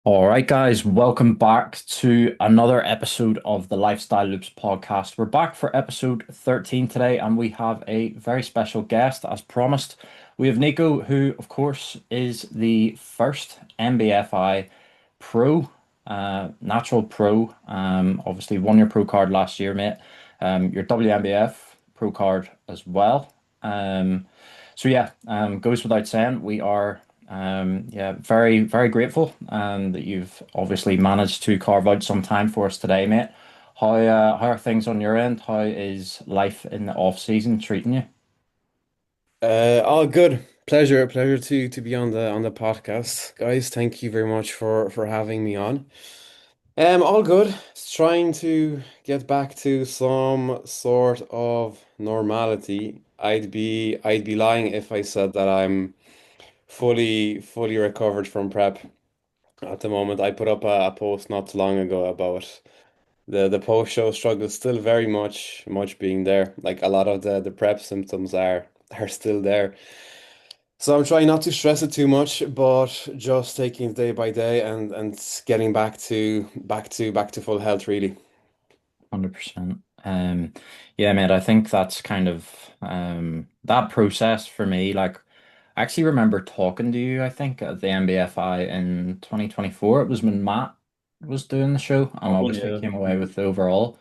All right, guys, welcome back to another episode of the Lifestyle Loops podcast. We're back for episode 13 today, and we have a very special guest, as promised. We have Niko, who, of course, is the first MBFI pro, natural pro. Obviously, won your pro card last year, mate. Your WMBF pro card as well. Goes without saying, we are very, very grateful that you've obviously managed to carve out some time for us today, mate. How are things on your end? How is life in the off season treating you? All good. Pleasure to be on the podcast, guys. Thank you very much for having me on. All good. Trying to get back to some sort of normality. I'd be lying if I said that I'm fully recovered from prep at the moment. I put up a post not too long ago about the post-show struggle still very much being there. Like a lot of the prep symptoms are still there. So I'm trying not to stress it too much, but just taking it day by day and getting back to full health really. 100%. Yeah, mate, I think that's kind of that process for me. Like, I actually remember talking to you, I think, at the MBFI in 2024. It was when Matt was doing the show and Oh obviously yeah. came away with the overall.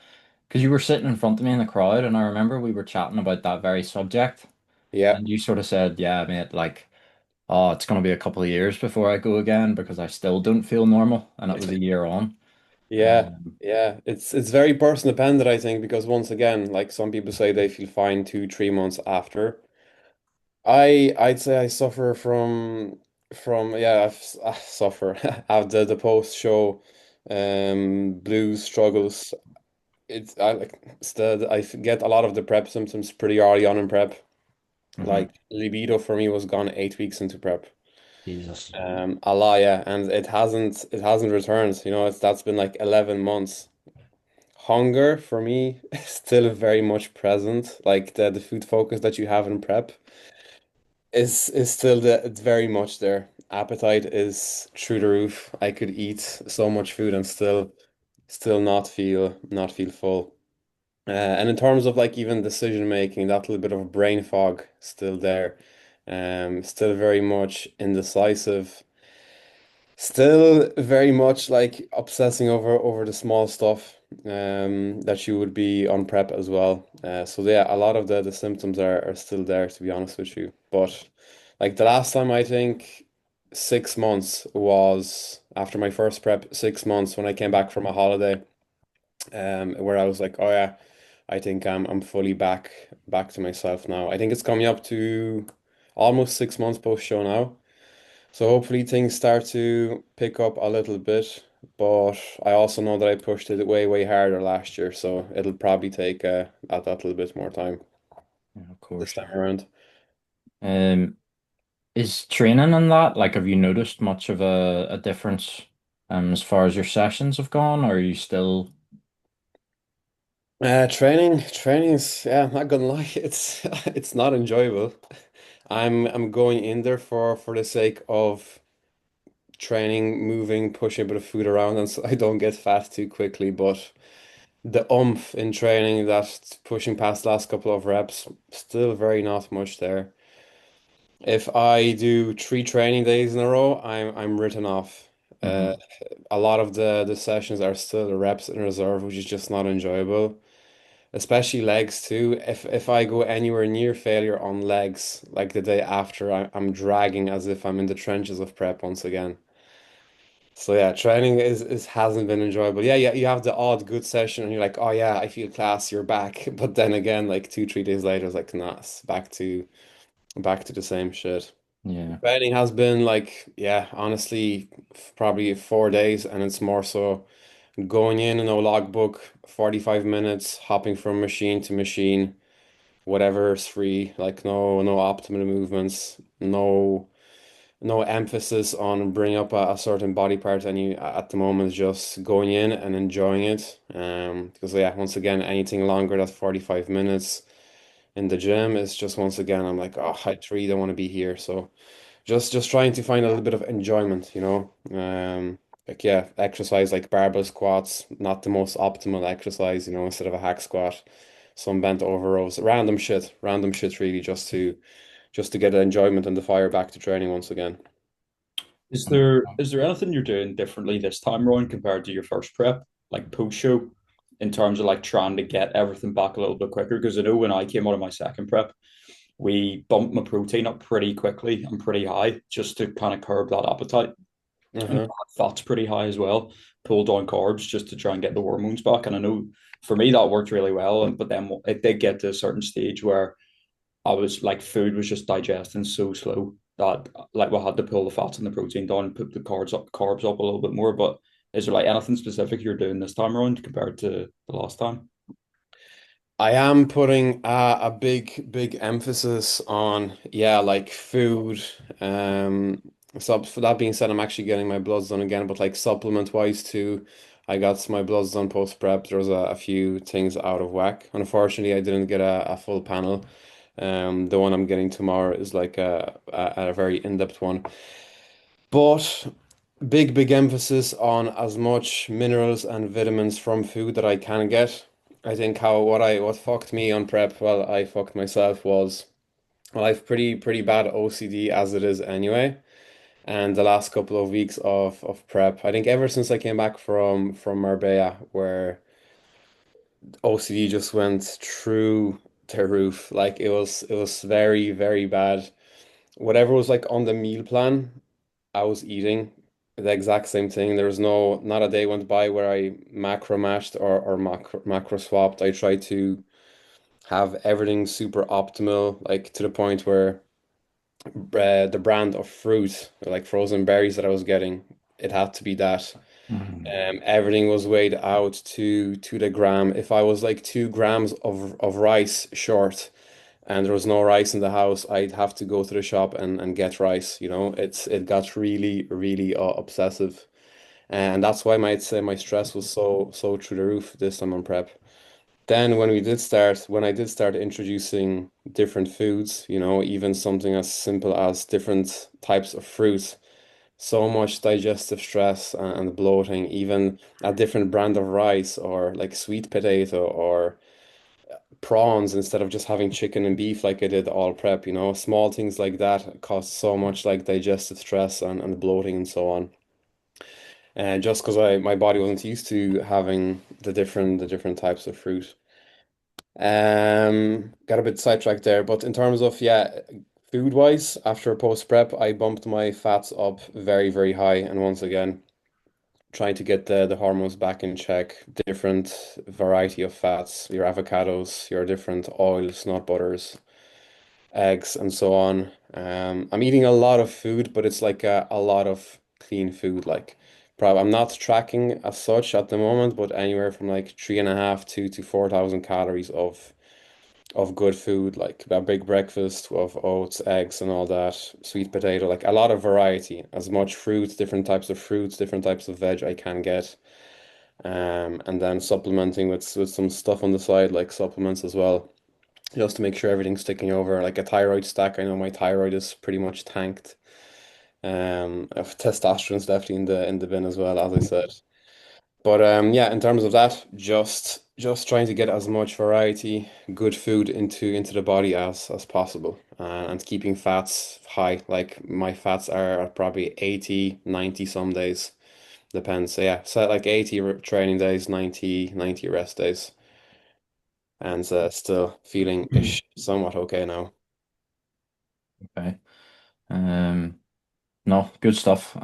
Because you were sitting in front of me in the crowd, and I remember we were chatting about that very subject, Yeah. and you sort of said, "Yeah, mate, like, oh, it's gonna be a couple of years before I go again because I still don't feel normal," and it was a year on. Yeah. Yeah. It's very person dependent, I think, because once again, like some people say they feel fine 2, 3 months after. I'd say I suffer from yeah, I suffer after the post show blues struggles. It's I like still I get a lot of the prep symptoms pretty early on in prep. Hmm. Like libido for me was gone 8 weeks into prep. Jesus. A lot, yeah, and it hasn't returned. That's been like 11 months. Hunger for me is still very much present. Like the food focus that you have in prep is still it's very much there. Appetite is through the roof. I could eat so much food and still not feel full. And in terms of like even decision making, that little bit of brain fog still there. Still very much indecisive. Still very much like obsessing over the small stuff that you would be on prep as well. So yeah, a lot of the symptoms are still there to be honest with you. But like the last time I think 6 months was after my first prep, 6 months when I came back from a holiday, where I was like, oh yeah, I think I'm fully back to myself now. I think it's coming up to almost 6 months post show now. So hopefully things start to pick up a little bit. But I also know that I pushed it way harder last year, so it'll probably take that little bit more time Yeah, of this course. time around. Um, is training and that, like, have you noticed much of a difference as far as your sessions have gone, or are you still? Training is yeah, I'm not gonna lie, it's not enjoyable. I'm going in there for the sake of training, moving, pushing a bit of food around, and so I don't get fat too quickly. But the oomph in training, that pushing past the last couple of reps, still very not much there. If I do 3 training days in a row, I'm written off. Uh, Mhm. a lot of the sessions are still the reps in reserve, which is just not enjoyable. Especially legs too. If I go anywhere near failure on legs, like the day after, I'm dragging as if I'm in the trenches of prep once again. So yeah, training is hasn't been enjoyable. Yeah, yeah, you have the odd good session and you're like, oh yeah, I feel class, you're back. But then again, like 2, 3 days later, it's like, nah, it's back to the same shit. Yeah. Training has been like, yeah, honestly, probably 4 days, and it's more so going in no logbook, 45 minutes, hopping from machine to machine, whatever's free, like no optimal movements, no emphasis on bringing up a certain body part any at the moment, just going in and enjoying it. Because yeah, once again, anything longer than 45 minutes in the gym is just once again, I'm like, oh, I really don't want to be here. So just trying to find a little bit of enjoyment. like yeah, exercise like barbell squats, not the most optimal exercise, instead of a hack squat, some bent over rows, random shit really just to get the enjoyment and the fire back to training once again. Is there anything you're doing differently this time around compared to your first prep, like post show, in terms of like trying to get everything back a little bit quicker? Because I know when I came out of my second prep, we bumped my protein up pretty quickly and pretty high just to kind of curb that appetite. And Uh-huh. fat's pretty high as well. Pull down carbs just to try and get the hormones back. And I know for me that worked really well. And but then it did get to a certain stage where I was like food was just digesting so slow that like we had to pull the fats and the protein down and put the carbs up a little bit more. But is there like anything specific you're doing this time around compared to the last time? I am putting a big emphasis on, yeah, like food. So for that being said, I'm actually getting my bloods done again, but like supplement wise too, I got my bloods done post prep. There was a few things out of whack. Unfortunately, I didn't get a full panel. The one I'm getting tomorrow is like a very in-depth one. But big emphasis on as much minerals and vitamins from food that I can get. I think what fucked me on prep, well, I fucked myself was, well, I've pretty bad OCD as it is anyway. And the last couple of weeks of prep, I think ever since I came back from Marbella, where OCD just went through the roof. Like it was very bad. Whatever was like on the meal plan, I was eating the exact same thing. There was not a day went by where I macro matched or macro swapped. I tried to have everything super optimal, like to the point where the brand of fruit, like frozen berries that I was getting, it had to be that. Mhm. Everything was weighed out to the gram. If I was like 2 grams of rice short and there was no rice in the house, I'd have to go to the shop and get rice. It got really obsessive, and that's why I'd say my stress was so through the roof this time on prep. Then when I did start introducing different foods, even something as simple as different types of fruit, so much digestive stress and bloating, even a different brand of rice or like sweet potato or prawns instead of just having chicken and beef like I did all prep, small things like that cause so much like digestive stress and bloating and so on. And just because my body wasn't used to having the different types of fruit. Got a bit sidetracked there, but in terms of yeah, food wise, after post prep, I bumped my fats up very high, and once again, trying to get the hormones back in check. Different variety of fats, your avocados, your different oils, nut butters, eggs, and so on. I'm eating a lot of food, but it's like a lot of clean food. Like, probably I'm not tracking as such at the moment, but anywhere from like 3.5 to 4,000 calories of good food, like a big breakfast of oats, eggs, and all that, sweet potato, like a lot of variety, as much fruit, different types of fruits, different types of veg I can get. And then supplementing with some stuff on the side, like supplements as well, just to make sure everything's sticking over. Like a thyroid stack, I know my thyroid is pretty much tanked. Testosterone's definitely in the bin as well, as I said. But yeah, in terms of that, just trying to get as much variety, good food into the body as possible, and keeping fats high. Like my fats are at probably 80, 90 some days, depends. So yeah, so like 80 training days, 90 rest days, and still feeling ish somewhat okay now. Okay. Um, no, good stuff.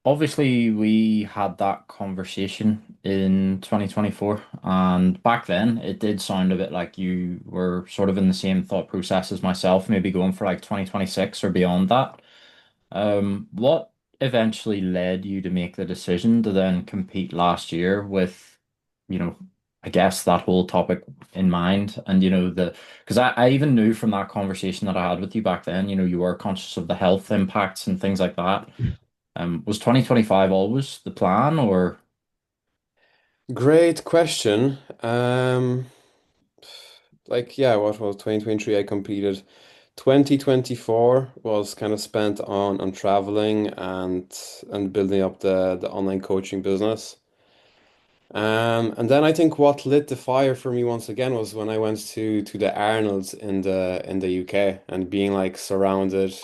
Obviously, we had that conversation in 2024, and back then it did sound a bit like you were sort of in the same thought process as myself, maybe going for like 2026 or beyond that. What eventually led you to make the decision to then compete last year with, you know, I guess that whole topic in mind, and because I even knew from that conversation that I had with you back then, you were conscious of the health impacts and things like that. Was 2025 always the plan, or Great question. Like yeah, what was 2023? I competed. 2024 was kind of spent on traveling and building up the online coaching business. And then I think what lit the fire for me once again was when I went to the Arnold's in the UK and being like surrounded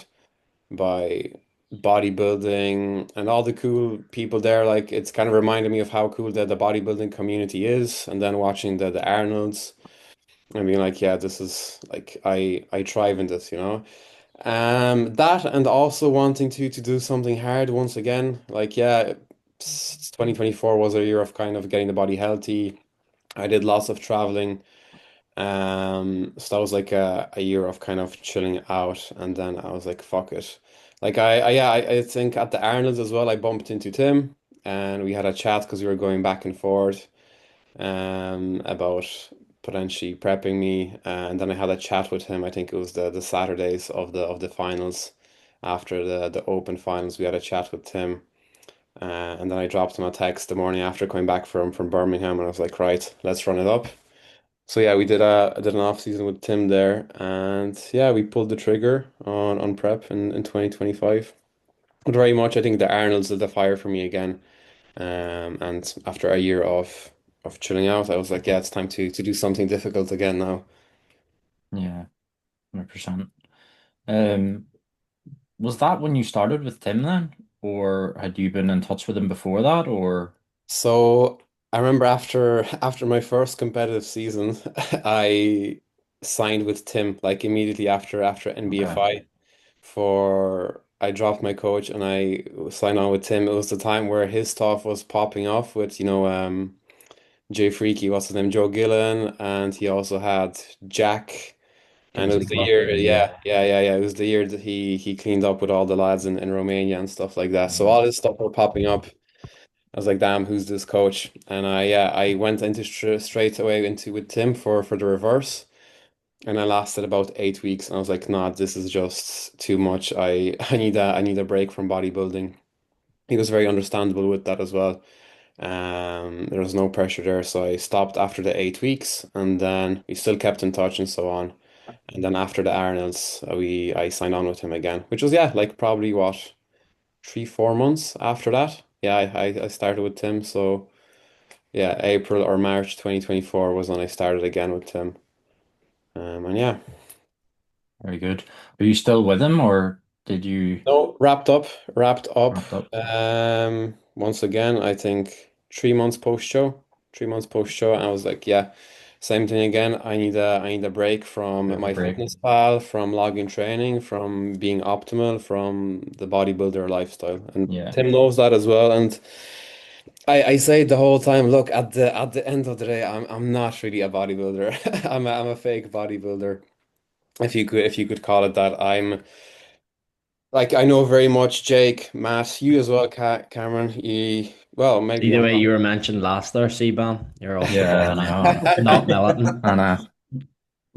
by bodybuilding and all the cool people there. Like it's kind of reminded me of how cool the bodybuilding community is. And then watching the Arnold's and being like, yeah, this is like I thrive in this, you know. That and also wanting to do something hard once again. Like, yeah, 2024 was a year of kind of getting the body healthy. I did lots of traveling. So that was like a year of kind of chilling out, and then I was like, fuck it. Like I think at the Arnold's as well, I bumped into Tim, and we had a chat because we were going back and forth, about potentially prepping me, and then I had a chat with him. I think it was the Saturdays of the finals, after the open finals, we had a chat with Tim, and then I dropped him a text the morning after coming back from Birmingham, and I was like, right, let's run it up. So yeah, we did a I did an off season with Tim there, and yeah, we pulled the trigger on prep in 2025. But very much, I think the Arnold's lit the fire for me again. And after a year of chilling out, I was like, yeah, it's time to do something difficult again now. Yeah, 100%. Um, was that when you started with Tim then? Or had you been in touch with him before that? Or So I remember after my first competitive season, I signed with Tim like immediately after okay, NBFI for I dropped my coach and I signed on with Tim. It was the time where his stuff was popping off with, Jay Freaky, what's his name, Joe Gillen, and he also had Jack. And it was Kingsley the Cluck, year, yeah. yeah. It was the year that he cleaned up with all the lads in Romania and stuff like that. So Mhm. all this stuff were popping up. I was like, damn, who's this coach? And I went into straight away into with Tim for the reverse. And I lasted about 8 weeks. And I was like, nah, this is just too much. I need a break from bodybuilding. He was very understandable with that as well. There was no pressure there, so I stopped after the 8 weeks, and then we still kept in touch and so on. And then after the Arnold's, I signed on with him again, which was, yeah, like probably what, 3 4 months after that. Yeah, I started with Tim. So yeah, April or March 2024 was when I started again with Tim. And yeah. Very good. Are you still with him or did you No, wrapped up. wrapped up? Once again, I think 3 months post show, 3 months post show, and I was like, yeah, same thing again. I need a break Bit from of a my break. fitness pal, from logging training, from being optimal, from the bodybuilder lifestyle. And Yeah. Tim knows that as well. And I say the whole time, look, at the end of the day, I'm not really a bodybuilder. I'm a fake bodybuilder, if you could call it that. I'm like I know very much Jake, Matt, you as well, Cameron. You well, See maybe the I'm way you were mentioned last there, C-Ban? You're off the Yeah, ball, I mate. know. Not Militant. And I'm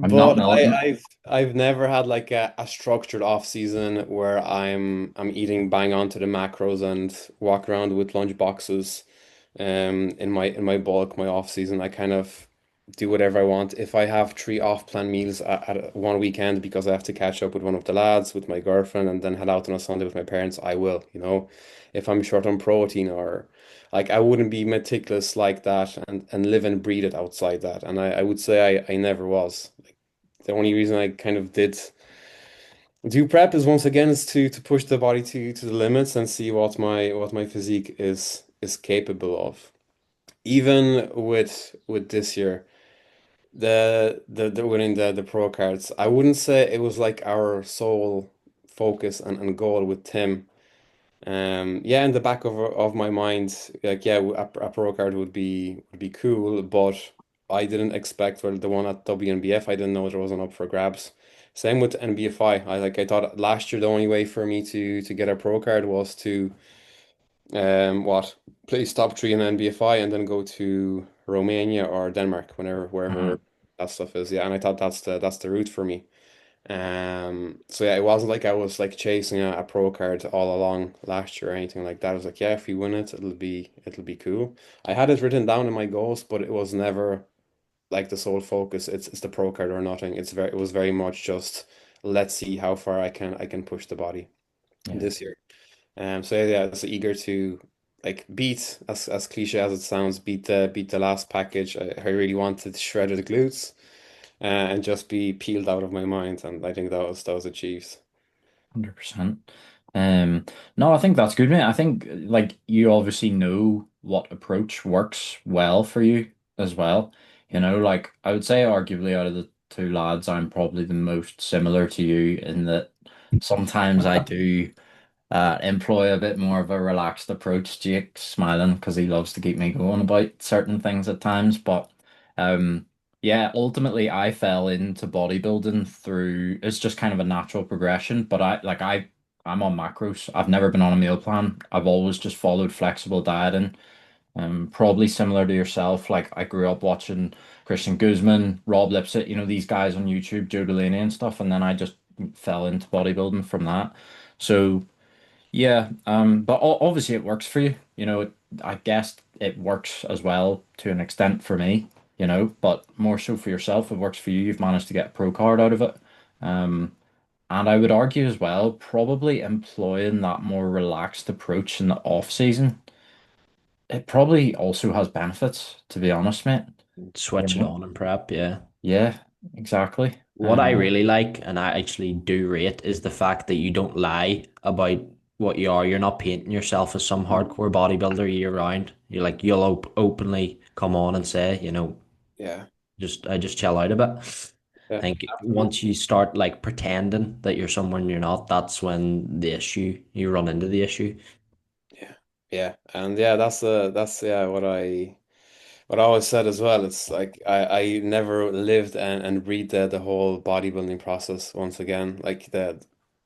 not but militant. I've never had like a structured off season where I'm eating bang onto the macros and walk around with lunch boxes in my bulk, my off season. I kind of do whatever I want. If I have three off plan meals at one weekend because I have to catch up with one of the lads, with my girlfriend, and then head out on a Sunday with my parents, I will, you know. If I'm short on protein or like I wouldn't be meticulous like that and live and breathe it outside that. And I would say I never was. The only reason I kind of did do prep is once again is to push the body to the limits and see what my physique is capable of. Even with this year, the winning the pro cards, I wouldn't say it was like our sole focus and goal with Tim. Yeah, in the back of my mind, like yeah, a pro card would be cool, but I didn't expect well the one at WNBF. I didn't know there wasn't up for grabs. Same with NBFI. I thought last year the only way for me to get a pro card was to what play top three in NBFI and then go to Romania or Denmark wherever Mhm. that stuff is. Yeah, and I thought that's the route for me. So yeah, it wasn't like I was like chasing a pro card all along last year or anything like that. I was like, yeah, if we win it, it'll be cool. I had it written down in my goals, but it was never like the sole focus. It's the pro card or nothing. It was very much just let's see how far I can push the body Yeah, this year. So yeah, so eager to like beat, as cliche as it sounds, beat the last package. I really wanted shredded glutes, and just be peeled out of my mind, and I think that was achieved. 100%. Um, no, I think that's good, mate. I think like you obviously know what approach works well for you as well. You know, like I would say arguably out of the two lads, I'm probably the most similar to you in that sometimes I do employ a bit more of a relaxed approach. Jake's smiling because he loves to keep me going about certain things at times. But um, yeah, ultimately I fell into bodybuilding through it's just kind of a natural progression. But I'm on macros. I've never been on a meal plan. I've always just followed flexible dieting. Probably similar to yourself. Like I grew up watching Christian Guzman, Rob Lipsett, you know, these guys on YouTube, Joe Delaney and stuff, and then I just fell into bodybuilding from that. So yeah, but obviously it works for you. You know, I guess it works as well to an extent for me, you know, but more so for yourself. It works for you. You've managed to get a pro card out of it. Um, and I would argue as well, probably employing that more relaxed approach in the off season, it probably also has benefits, to be honest, mate. You Switch it know? on and prep, yeah. Yeah, exactly. What I really like, and I actually do rate, is the fact that you don't lie about what you are. You're not painting yourself as some hardcore bodybuilder year round. You're like, you'll openly come on and say, Yeah, just I just chill out a bit. I yeah. think once you start like pretending that you're someone you're not, that's when you run into the issue. Yeah, yeah, and yeah, that's yeah what I always said as well. It's like I never lived and breathed the whole bodybuilding process once again. Like the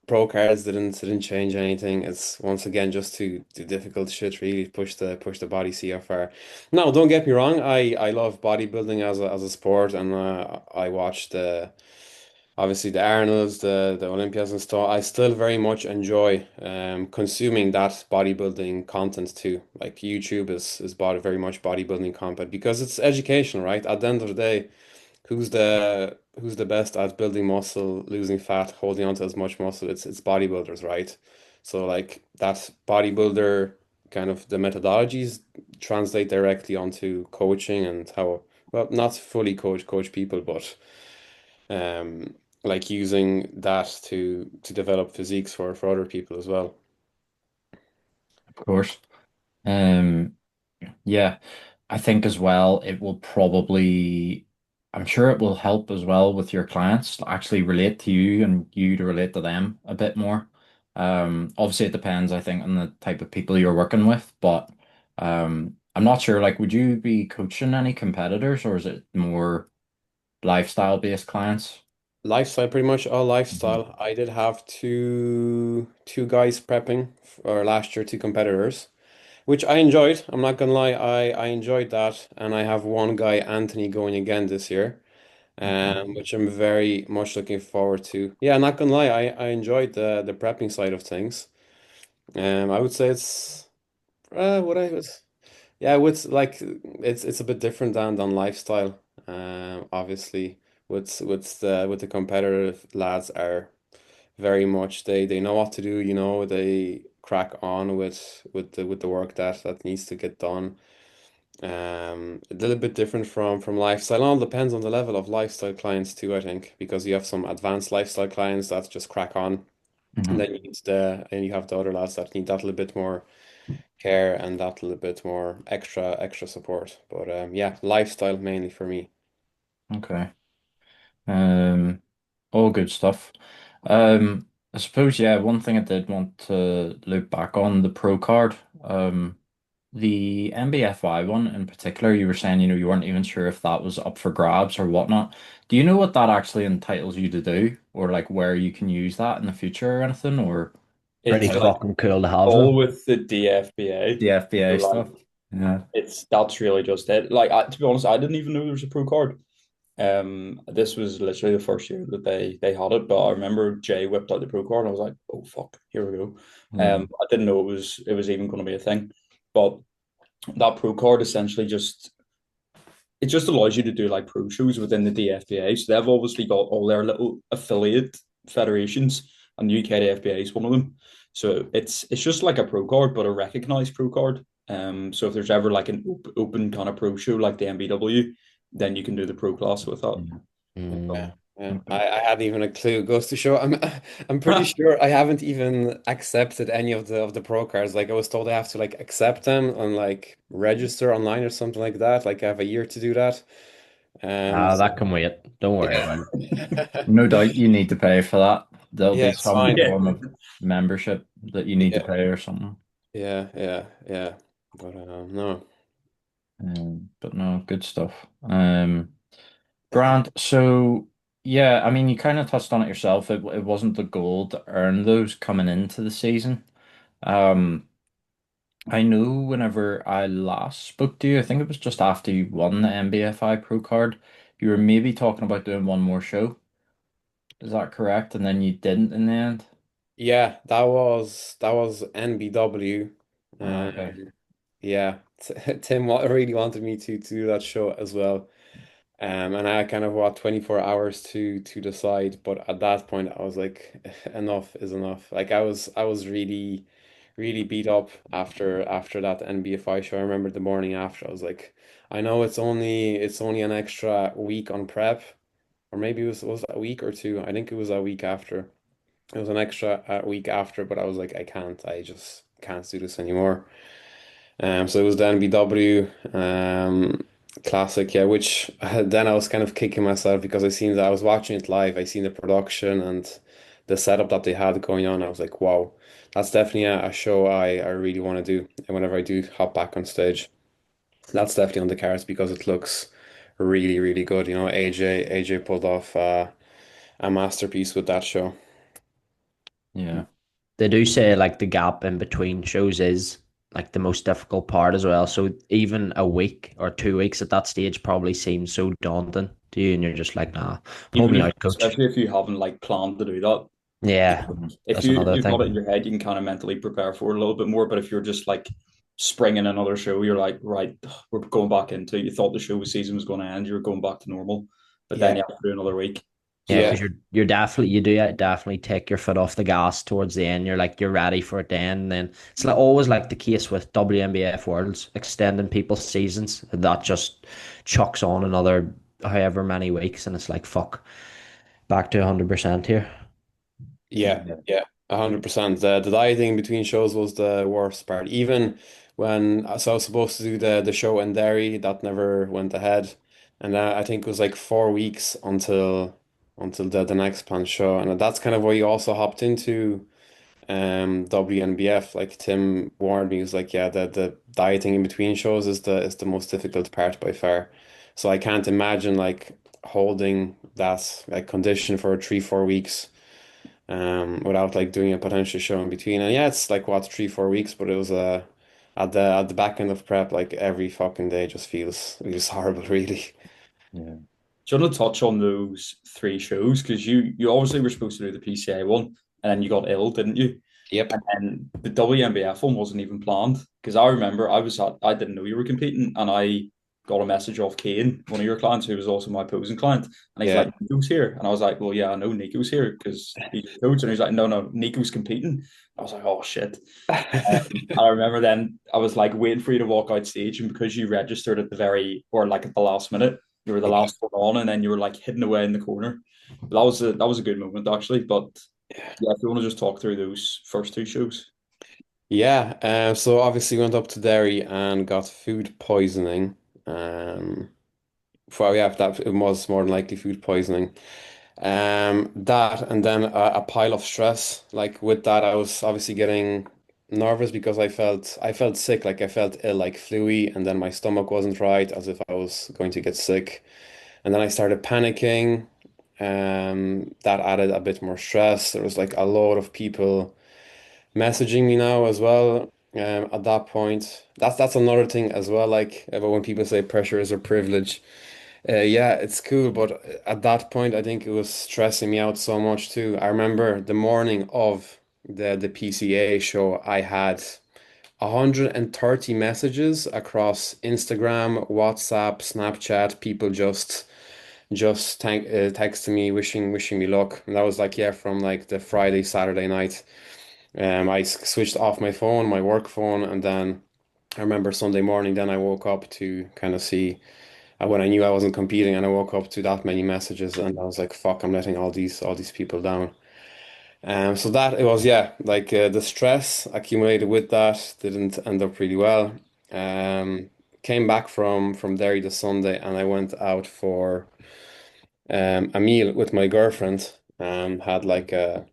pro cards didn't change anything. It's once again just too difficult shit really push the body see how far. No, don't get me wrong. I love bodybuilding as a sport, and I watched the obviously the Arnolds, the Olympias and stuff. I still very much enjoy consuming that bodybuilding content too. Like YouTube is very much bodybuilding content because it's educational, right? At the end of the day, who's the best at building muscle, losing fat, holding on to as much muscle? It's bodybuilders, right? So like that bodybuilder kind of the methodologies translate directly onto coaching and how well not fully coach people, but um, like using that to develop physiques for other people as well. Of course. Um, yeah, I think as well, it will probably, I'm sure it will help as well with your clients to actually relate to you and you to relate to them a bit more. Obviously it depends, I think, on the type of people you're working with, but I'm not sure, like, would you be coaching any competitors or is it more lifestyle based clients? Lifestyle, pretty much all Mhm. lifestyle. I did have two guys prepping for last year, two competitors, which I enjoyed. I'm not gonna lie, I enjoyed that, and I have one guy, Anthony, going again this year, Okay. which I'm very much looking forward to. Yeah, not gonna lie, I enjoyed the prepping side of things. I would say it's what I was. Yeah, with like it's a bit different than lifestyle. Obviously, with the competitive lads are very much they know what to do. They crack on with the work that needs to get done. A little bit different from lifestyle. It all depends on the level of lifestyle clients too, I think, because you have some advanced lifestyle clients that just crack on, and Hmm. then you have the other lads that need that little bit more care and that little bit more extra support. But yeah, lifestyle mainly for me. Okay. Um, all good stuff. I suppose, yeah, one thing I did want to loop back on the pro card. The MBFI one in particular, you were saying, you weren't even sure if that was up for grabs or whatnot. Do you know what that actually entitles you to do, or like where you can use that in the future or anything, or Pretty It's how like fucking cool to have all though. with the DFBA. the So FBA like stuff? Yeah. that's really just it. Like to be honest, I didn't even know there was a pro card. This was literally the first year that they had it, but I remember Jay whipped out the pro card and I was like, oh fuck, here we go. Hmm. I didn't know it was even going to be a thing. But that pro card essentially just allows you to do like pro shows within the DFBA. So they've obviously got all their little affiliate federations, and the UKDFBA is one of them. So it's just like a pro card, but a recognized pro card. So if there's ever like an open kind of pro show like the MBW, then you can do the pro class with that. Yeah. Yeah, Mm. yeah. Okay. I hadn't even a clue. It goes to show I'm pretty sure I haven't even accepted any of the pro cards. Like I was told I have to like accept them and like register online or something like that. Like I have a year to do that. Ah, So that can wait. Don't worry yeah. about it. No doubt you need to pay for that. There'll Yeah, be it's some fine. Yeah. form of membership that you need to Yeah, pay or something. yeah. But no. But no, good stuff. Grant, so yeah, I mean, you kind of touched on it yourself. It wasn't the goal to earn those coming into the season. Um, I know whenever I last spoke to you, I think it was just after you won the MBFI Pro card, you were maybe talking about doing one more show. Is that correct? And then you didn't in the end? Yeah, that was NBW. Oh, okay. Yeah, Tim really wanted me to do that show as well. And I had kind of what 24 hours to decide, but at that point I was like, enough is enough. Like I was really beat up after that NBFI show. I remember the morning after I was like, I know it's only an extra week on prep, or maybe was it a week or two. I think it was a week after. It was an extra week after, but I was like, I just can't do this anymore. So it was the NBW classic, yeah, which then I was kind of kicking myself because I seen that I was watching it live. I seen the production and the setup that they had going on. I was like, wow, that's definitely a show I really want to do. And whenever I do hop back on stage, that's definitely on the cards because it looks really good. You know, AJ pulled off a masterpiece with that show. Yeah. They do say like the gap in between shows is like the most difficult part as well. So even a week or 2 weeks at that stage probably seems so daunting to you, and you're just like, nah, pull Even me if, out, coach. especially if you haven't like planned to do that. Yeah, If that's another you've got it in thing. your head, you can kind of mentally prepare for it a little bit more. But if you're just like springing another show, you're like, right, we're going back into. You thought the show season was going to end, you're going back to normal, but then Yeah, you have to do another week. Yeah, So yeah, because you're definitely you do definitely take your foot off the gas towards the end. You're like you're ready for it to end. And then it's like always like the case with WNBF Worlds extending people's seasons. That just chucks on another however many weeks, and it's like fuck, back to 100% here. yeah, 100%. The dieting between shows was the worst part. Even when so I was supposed to do the show in Derry, that never went ahead, and I think it was like 4 weeks until the next planned show, and that's kind of where you also hopped into WNBF. Like Tim warned me, he was like, yeah, the dieting in between shows is the most difficult part by far. So I can't imagine like holding that like condition for 3 4 weeks without like doing a potential show in between. And yeah, it's like what 3 4 weeks, but it was at the back end of prep, like every fucking day just horrible, really. Yeah. do you want to touch on those three shows? Because you obviously were supposed to do the PCA one, and then you got ill, didn't you? Yep. And the WNBF one wasn't even planned because I remember I didn't know you were competing, and I got a message off Kane, one of your clients, who was also my posing client, and he's Yeah. like, "Niko's here," and I was like, "Well, yeah, I know Niko's here because he's your coach," and he's like, "No, Niko's competing." I was like, "Oh shit." I remember then I was like waiting for you to walk out stage, and because you registered at the very or like at the last minute, you were the Yeah. last one on, and then you were like hidden away in the corner. But that was a good moment actually. But yeah, if you want to just talk through those first two shows. Yeah. So obviously went up to Derry and got food poisoning. Um, well, yeah, that it was more than likely food poisoning. That and then a pile of stress. Like with that, I was obviously getting nervous because I felt sick, like I felt ill, like fluey, and then my stomach wasn't right, as if I was going to get sick. And then I started panicking. That added a bit more stress. There was like a lot of people messaging me now as well. At that point, that's another thing as well. Like when people say pressure is a privilege. Yeah, it's cool, but at that point, I think it was stressing me out so much too. I remember the morning of the PCA show, I had 130 messages across Instagram, WhatsApp, Snapchat, people just just texted me wishing me luck. And that was like, yeah, from like the Friday, Saturday night. I switched off my phone, my work phone, and then I remember Sunday morning, then I woke up to kind of see when I knew I wasn't competing, and I woke up to that many messages, and I was like, fuck, I'm letting all these people down. So that it was, yeah, like the stress accumulated with that didn't end up really well. Um, Came back from Derry the Sunday, and I went out for a meal with my girlfriend. Had like a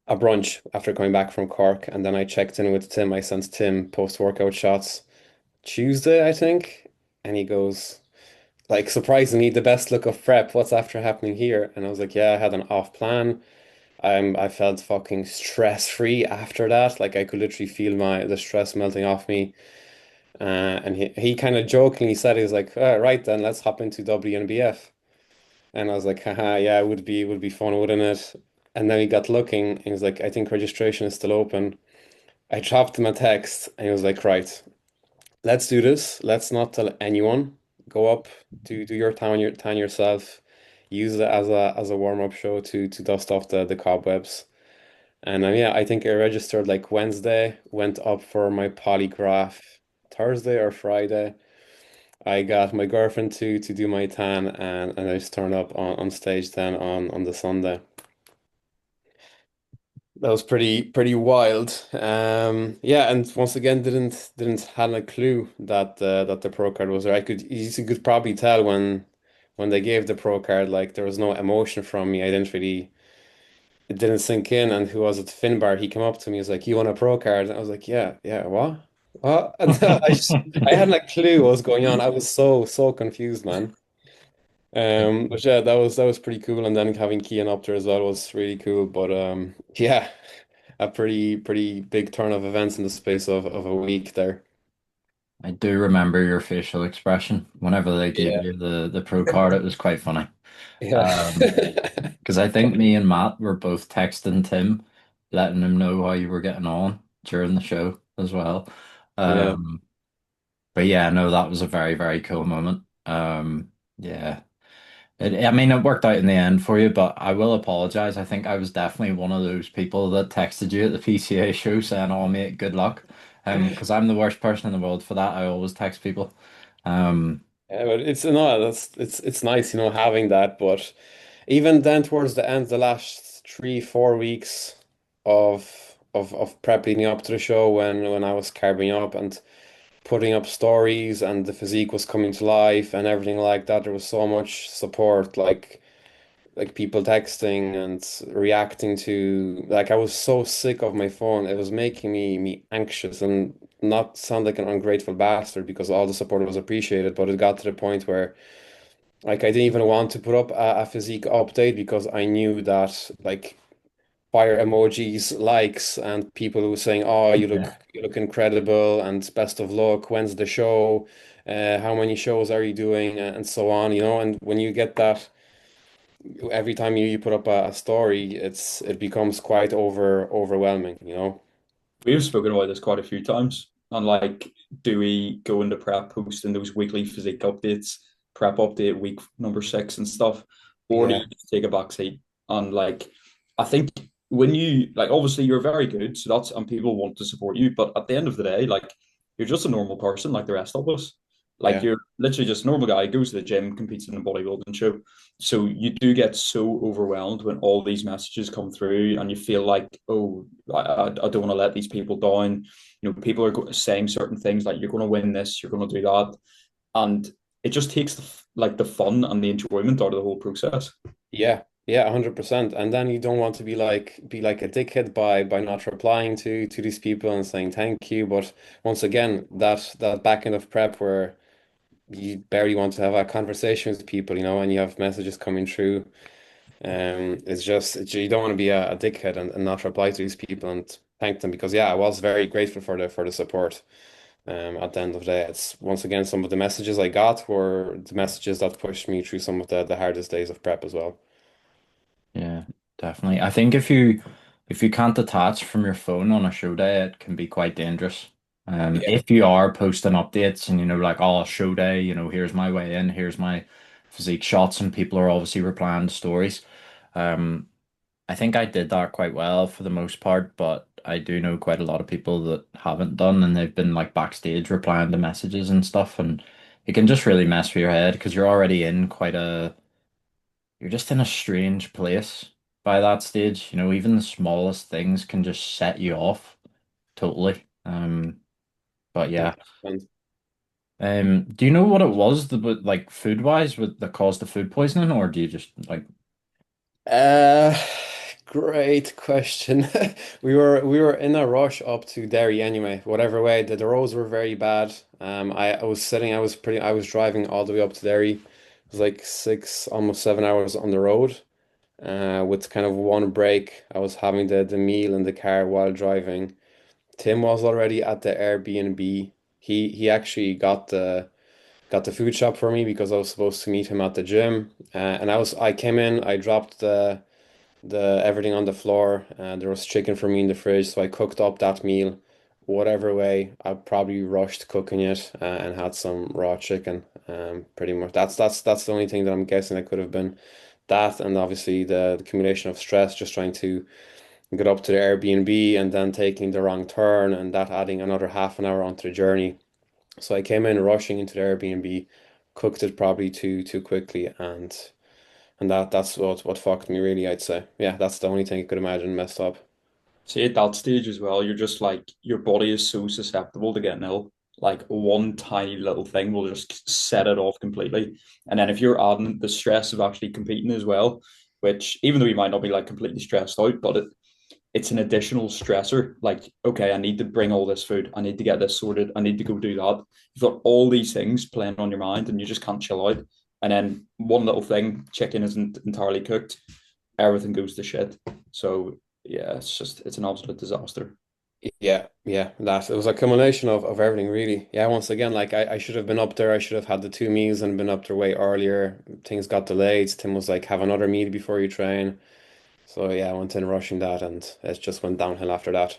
brunch after coming back from Cork, and then I checked in with Tim. I sent Tim post-workout shots Tuesday, I think, and he goes, like, surprisingly, the best look of prep. What's after happening here? And I was like, yeah, I had an off plan. I felt fucking stress-free after that. Like I could literally feel the stress melting off me. And he kind of jokingly said, he was like, right then, let's hop into WNBF. And I was like, haha, yeah, it would be fun, wouldn't it? And then he got looking and he was like, I think registration is still open. I dropped him a text and he was like, right, let's do this. Let's not tell anyone. Go up, do your town yourself. Use it as a warm-up show to dust off the cobwebs. And yeah, I think I registered like Wednesday, went up for my polygraph Thursday or Friday. I got my girlfriend to do my tan, and I just turned up on stage then on the Sunday. That was pretty wild. Yeah, and once again didn't have a clue that the pro card was there. You could probably tell when they gave the pro card, like there was no emotion from me. It didn't sink in. And who was it? Finbar. He came up to me. He was like, "You want a pro card?" And I was like, "Yeah, yeah. What? What?" And I hadn't a clue what was going on. I was so confused, man. But yeah, that was pretty cool. And then having Kian up there as well was really cool. But yeah, a pretty big turn of events in the space of a week there. I do remember your facial expression whenever they gave Yeah, you the pro card. It was quite funny. yeah, Um, because I think me and Matt were both texting Tim, letting him know how you were getting on during the show as well. yeah. Um, but yeah, no, that was a very, very cool moment. Yeah. I mean, it worked out in the end for you, but I will apologize. I think I was definitely one of those people that texted you at the PCA show saying, "Oh, mate, good luck." Because I'm the worst person in the world for that. I always text people. Um, Yeah, but it's no, it's nice, having that. But even then, towards the end, the last 3, 4 weeks of prep leading up to the show, when I was carving up and putting up stories, and the physique was coming to life and everything like that, there was so much support, like people texting and reacting to, like, I was so sick of my phone. It was making me anxious, and not sound like an ungrateful bastard, because all the support was appreciated, but it got to the point where, like, I didn't even want to put up a physique update, because I knew that, like, fire emojis, likes, and people who were saying, "Oh, you look yeah. you look incredible," and "Best of luck. When's the show? How many shows are you doing?" And so on. And when you get that every time you put up a story, it becomes quite overwhelming. We've spoken about this quite a few times. And like, do we go into prep posting those weekly physique updates, prep update week number 6 and stuff? Or do Yeah, you just take a back seat? And like, I think when you like, obviously you're very good, so that's and people want to support you, but at the end of the day, like you're just a normal person like the rest of us. Like yeah, you're literally just a normal guy, goes to the gym, competes in a bodybuilding show. So you do get so overwhelmed when all these messages come through, and you feel like, oh, I don't want to let these people down. People are saying certain things like, you're going to win this, you're going to do that, and it just takes the fun and the enjoyment out of the whole process. yeah, yeah, 100%. And then you don't want to be like a dickhead by not replying to these people and saying thank you. But once again, that back end of prep where you barely want to have a conversation with people, and you have messages coming through. You don't want to be a dickhead, and not reply to these people and thank them, because yeah, I was very grateful for the support. At the end of the day, it's once again, some of the messages I got were the messages that pushed me through some of the hardest days of prep as well. Yeah, definitely. I think if you can't detach from your phone on a show day, it can be quite dangerous. Yeah, If you are posting updates and like, oh, show day, here's my way in, here's my physique shots, and people are obviously replying to stories. Um, I think I did that quite well for the most part, but I do know quite a lot of people that haven't done, and they've been like backstage replying to messages and stuff, and it can just really mess with your head because you're just in a strange place by that stage. You know, even the smallest things can just set you off totally. But yeah. 100%. Do you know what it was like food wise with that caused the food poisoning, or do you just like Uh, Great question. We were in a rush up to Derry anyway. Whatever way, the roads were very bad. I was driving all the way up to Derry. It was like 6, almost 7 hours on the road. With kind of one break, I was having the meal in the car while driving. Tim was already at the Airbnb. He actually got the food shop for me because I was supposed to meet him at the gym. And I came in, I dropped the everything on the floor, and there was chicken for me in the fridge, so I cooked up that meal. Whatever way, I probably rushed cooking it and had some raw chicken. Pretty much. That's the only thing that I'm guessing it could have been that, and obviously the accumulation of stress, just trying to get up to the Airbnb and then taking the wrong turn, and that adding another half an hour onto the journey. So I came in rushing into the Airbnb, cooked it probably too quickly, and that's what fucked me really, I'd say. Yeah, that's the only thing I could imagine messed up. See, at that stage as well, you're just like your body is so susceptible to getting ill. Like one tiny little thing will just set it off completely. And then if you're adding the stress of actually competing as well, which even though you might not be like completely stressed out, but it's an additional stressor. Like, okay, I need to bring all this food. I need to get this sorted. I need to go do that. You've got all these things playing on your mind and you just can't chill out. And then one little thing, chicken isn't entirely cooked, everything goes to shit. So yeah, it's an absolute disaster. Yeah, that it was a combination of everything really. Yeah, once again, like I should have been up there. I should have had the two meals and been up there way earlier. Things got delayed. Tim was like, have another meal before you train. So yeah, I went in rushing that, and it just went downhill after that.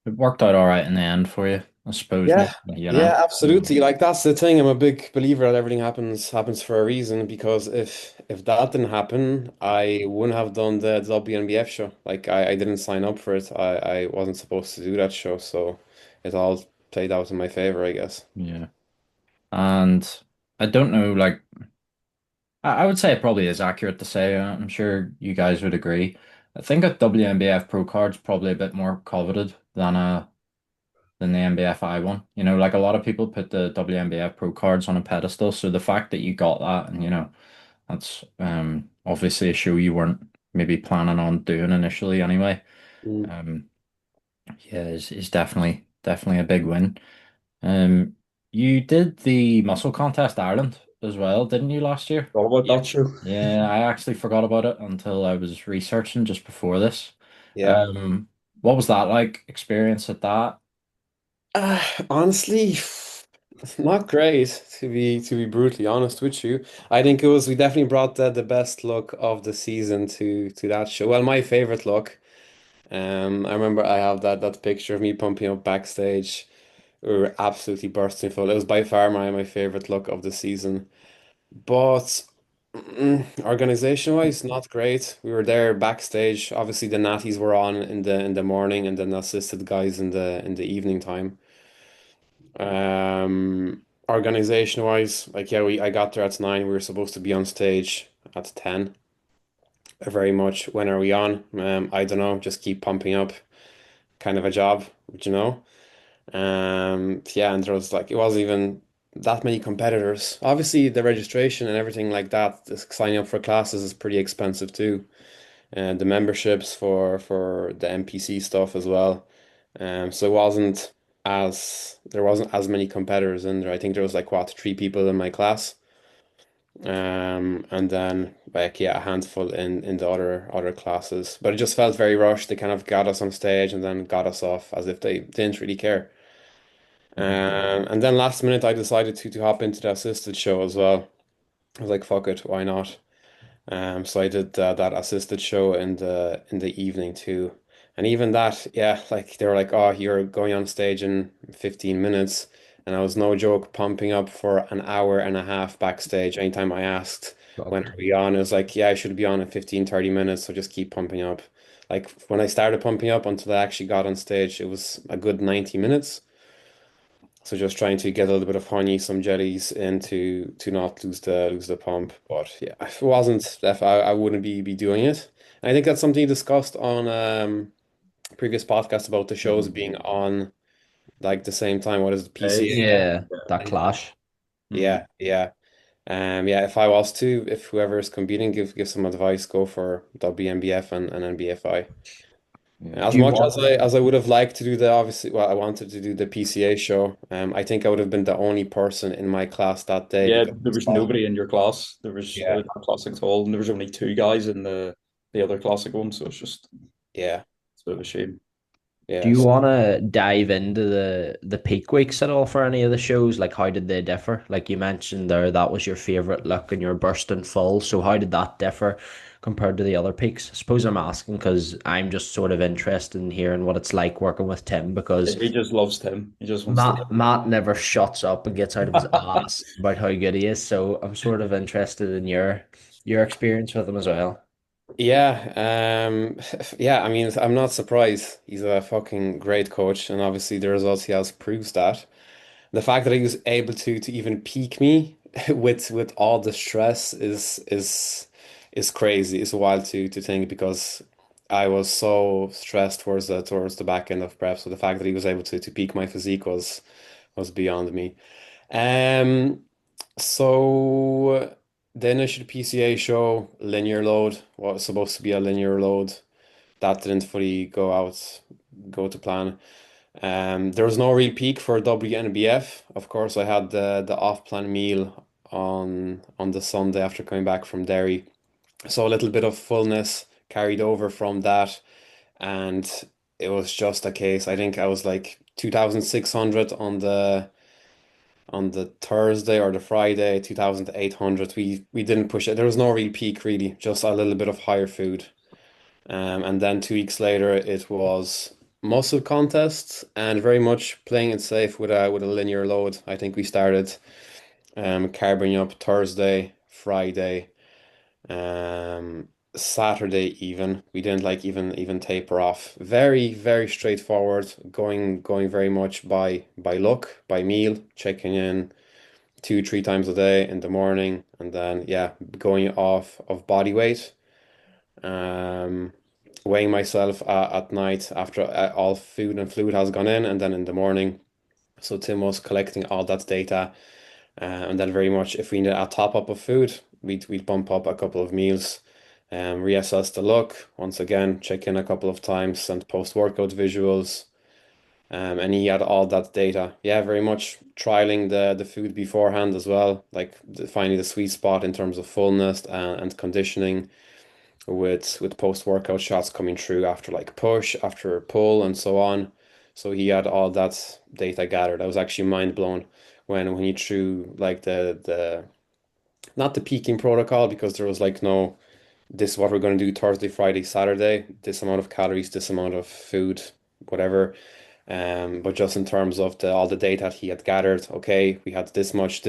it worked out all right in the end for you, I suppose, Yeah, Nick, you know? yeah, absolutely. Like that's the thing. I'm a big believer that everything happens for a reason because if that didn't happen, I wouldn't have done the WNBF show. Like I didn't sign up for it. I wasn't supposed to do that show, so it all played out in my favor, I guess. Yeah. And I don't know, like I would say it probably is accurate to say, I'm sure you guys would agree. I think a WNBF Pro card's probably a bit more coveted than the NBFI one. You know, like a lot of people put the WNBF Pro cards on a pedestal, so the fact that you got that, and you know, that's obviously a show you weren't maybe planning on doing initially anyway. Mm. Um, yeah, is definitely a big win. Um, you did the muscle contest Ireland as well, didn't you, last year? All about that show. Yeah, I actually forgot about it until I was researching just before this. Yeah. Um, what was that like experience at that? Honestly, not great to be brutally honest with you. I think it was we definitely brought the best look of the season to that show. Well, my favorite look. I remember I have that picture of me pumping up backstage. We were absolutely bursting full. It was by far my favorite look of the season. But organization wise, not great. We were there backstage. Obviously, the natties were on in the morning, and then assisted guys in the evening time. Organization wise, like yeah, I got there at 9. We were supposed to be on stage at 10. Very much. When are we on? I don't know. Just keep pumping up. Kind of a job, you know. Yeah, and there was like it wasn't even that many competitors. Obviously, the registration and everything like that, the signing up for classes is pretty expensive too. And the memberships for the NPC stuff as well. So it wasn't as there wasn't as many competitors in there. I think there was like what 3 people in my class. And then like yeah, a handful in the other classes. But it just felt very rushed. They kind of got us on stage and then got us off as if they didn't really care. And then last minute I decided to hop into the assisted show as well. I was like, fuck it, why not? So I did that assisted show in the evening too. And even that, yeah, like they were like, oh, you're going on stage in 15 minutes. and I was no joke pumping up for an hour and a half backstage. Anytime I asked when are we on, it was like, yeah, I should be on in 15, 30 minutes, so just keep pumping up. Like when I started pumping up until I actually got on stage, it was a good 90 minutes. So just trying to get a little bit of honey, some jellies in to not lose the pump. But yeah, if it wasn't, if I wouldn't be doing it. And I think that's something you discussed on previous podcast about the shows being on like the same time. What is the PCA? Yeah. Yeah, that clash. Mm. Yeah. Yeah, if I was to, if whoever is competing, give some advice, go for WNBF and NBFI. Yeah. As Do you much want? as I would have liked to do the obviously, well, I wanted to do the PCA show. I think I would have been the only person in my class that day Yeah, because there was nobody in your class. There was yeah, not classic at all, and there was only two guys in the other classic one, so yeah, it's a bit of a shame. Do yeah. you So want to dive into the peak weeks at all for any of the shows? Like, how did they differ? Like you mentioned there, that was your favorite look and you're bursting full. So how did that differ compared to the other peaks? I suppose I'm asking because I'm just sort of interested in hearing what it's like working with Tim because He just loves Tim. He just wants to. Matt never shuts up and gets out of his ass about how good he is. So I'm sort of interested in your experience with him as well. yeah, yeah. I mean, I'm not surprised. He's a fucking great coach, and obviously the results he has proves that. The fact that he was able to even peak me with all the stress is crazy. It's wild to think because I was so stressed towards the back end of prep. So the fact that he was able to peak my physique was beyond me. Um, so the initial PCA show, linear load, was supposed to be a linear load. That didn't fully go to plan. There was no real peak for WNBF. Of course, I had the off-plan meal on the Sunday after coming back from Derry. So a little bit of fullness carried over from that, and it was just a case. I think I was like 2,600 on the Thursday or the Friday, 2,800. We didn't push it. There was no real peak really, just a little bit of higher food. And then 2 weeks later, it was muscle contests and very much playing it safe with a linear load. I think we started carving up Thursday, Friday, um, Saturday even. We didn't like even taper off. Very straightforward. Going very much by look, by meal, checking in 2, 3 times a day in the morning, and then yeah, going off of body weight. Um, Weighing myself at night after all food and fluid has gone in, and then in the morning. So Tim was collecting all that data, and then very much if we need a top up of food, we'd bump up a couple of meals, reassess the look once again, check in a couple of times, send post workout visuals. And he had all that data. Yeah, very much trialing the food beforehand as well, like finding the sweet spot in terms of fullness and conditioning with post workout shots coming through after like push, after pull, and so on. So he had all that data gathered. I was actually mind blown when he threw like the not the peaking protocol because there was like no this is what we're going to do Thursday, Friday, Saturday, this amount of calories, this amount of food, whatever. But just in terms of all the data he had gathered, okay, we had this much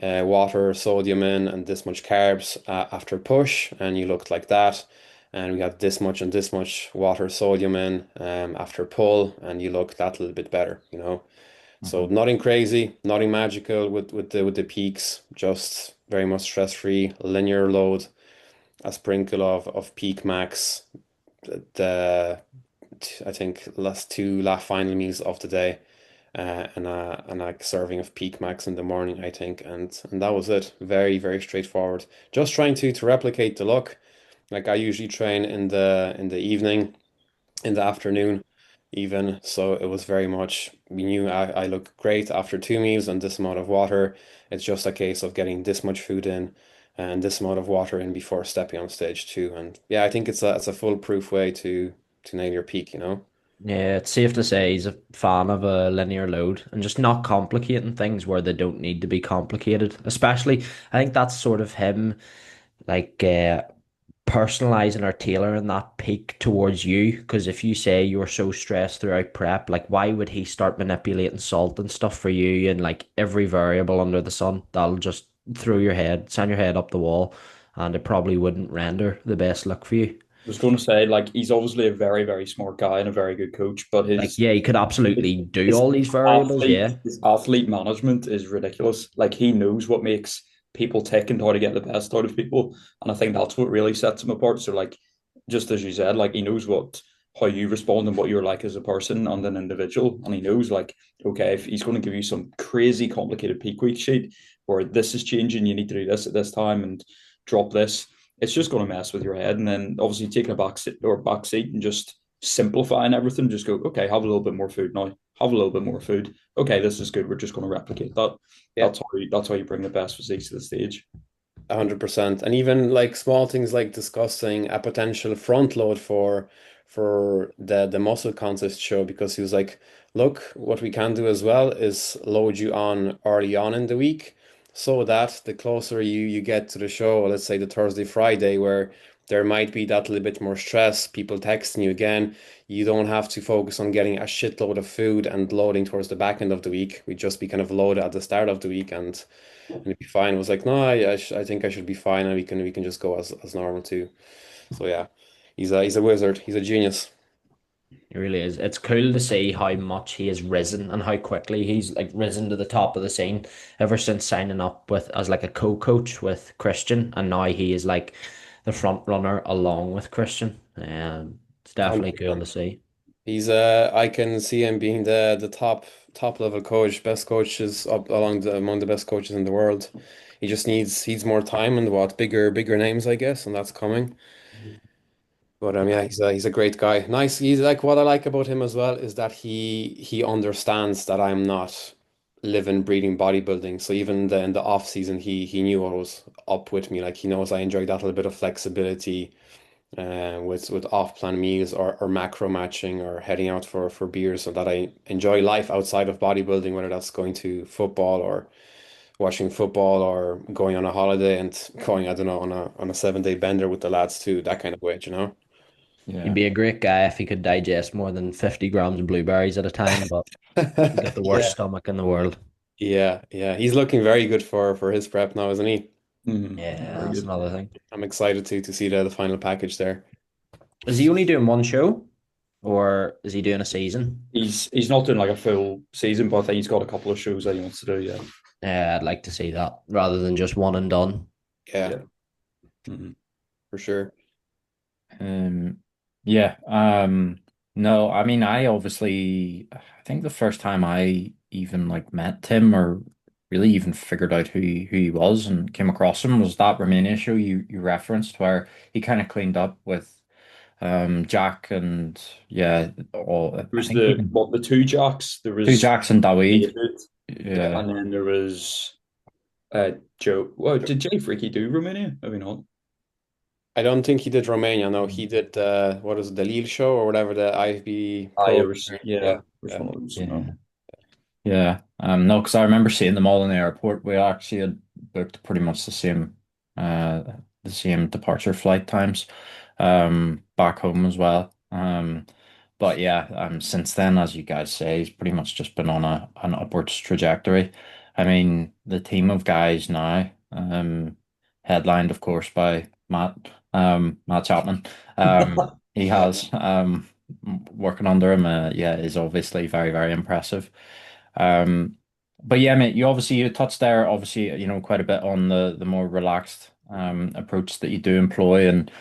water, sodium in, and this much carbs after push, and you looked like that. And we had this much and this much water, sodium in after pull, and you looked that little bit better, you know. So Mhm. nothing crazy, nothing magical with the peaks, just very much stress free, linear load, a sprinkle of peak max, the I think last final meals of the day, and a serving of Peak Max in the morning, I think, and that was it. Very straightforward. Just trying to replicate the look. Like I usually train in the evening, in the afternoon, even. So it was very much we knew I look great after 2 meals and this amount of water. It's just a case of getting this much food in and this amount of water in before stepping on stage too. And yeah, I think it's a foolproof way to nail your peak, you know? Yeah, it's safe to say he's a fan of a linear load and just not complicating things where they don't need to be complicated. Especially, I think that's sort of him, like personalizing or tailoring that peak towards you. Because if you say you're so stressed throughout prep, like why would he start manipulating salt and stuff for you and like every variable under the sun? That'll just send your head up the wall, and it probably wouldn't render the best look for you. Was going to say, like, he's obviously a very, very smart guy and a very good coach, but Like, yeah, you could absolutely do his all these variables, yeah. his athlete management is ridiculous. Like, he knows what makes people tick and how to get the best out of people, and I think that's what really sets him apart. So, like, just as you said, like, he knows how you respond and what you're like as a person and an individual, and he knows, like, okay, if he's going to give you some crazy complicated peak week sheet where this is changing, you need to do this at this time and drop this, it's just going to mess with your head. And then obviously taking a back seat and just simplifying everything, just go, okay, have a little bit more food now, have a little bit more food. Okay, this is good. We're just going to replicate that. Yeah. That's how you bring the best physiques to the stage. 100%. And even like small things like discussing a potential front load for the muscle contest show, because he was like, look, what we can do as well is load you on early on in the week so that the closer you get to the show, let's say the Thursday, Friday, where there might be that little bit more stress, people texting you again, you don't have to focus on getting a shitload of food and loading towards the back end of the week. We just be kind of loaded at the start of the week and it'd be fine. I was like, no, I think I should be fine, and we can just go as normal too. So yeah, he's a wizard. He's a genius. It really is. It's cool to see how much he has risen and how quickly he's like risen to the top of the scene ever since signing up with as like a co-coach with Christian, and now he is like the front runner along with Christian. It's definitely cool 100%. to see. I can see him being the top level coach, best coaches up along the among the best coaches in the world. He just needs more time and what bigger names, I guess, and that's coming. But yeah, he's a great guy. Nice. He's like what I like about him as well is that he understands that I'm not living, breathing bodybuilding. So even in the off season, he knew what was up with me. Like he knows I enjoy that little bit of flexibility, with off plan meals or macro matching or heading out for beers, so that I enjoy life outside of bodybuilding, whether that's going to football or watching football or going on a holiday and going, I don't know, on a 7 day bender with the lads too, that kind of way, you know. He'd Yeah. be a great guy if he could digest more than 50 grams of blueberries at a time, but he's got the worst Yeah, stomach in the world. yeah. He's looking very good for his prep now, isn't he? Yeah, Very that's good. another thing. I'm excited to see the final package there. Is he only doing one show or is he doing a season? He's not doing like a full season, but I think he's got a couple of shows that he wants to do. Yeah, Yeah, I'd like to see that rather than just one and done. Yeah, yeah. Mhm. for sure. Um, yeah. No, I mean, I think the first time I even like met Tim or really even figured out who he was and came across him was that Romania show you referenced where he kind of cleaned up with Jack and yeah, all There I was think even the two Jacks. There two was Jackson Daweed. David, Yeah. and then there was Joe. Well, did Jay Freaky do Romania? Maybe not. I don't think he did Romania. No, he did what is it, the Lille show or whatever, the IFB I Pro. was Yeah, yeah. Which yeah. one of those? No. Yeah. Yeah. No, because I remember seeing them all in the airport. We actually had booked pretty much uh the same departure flight times back home as well. But yeah, since then, as you guys say, he's pretty much just been on an upwards trajectory. I mean, the team of guys now, headlined of course by Matt Chapman. He has working under him, yeah, is obviously very, very impressive. Um, but yeah, mate, you touched there, obviously, quite a bit on the more relaxed approach that you do employ, and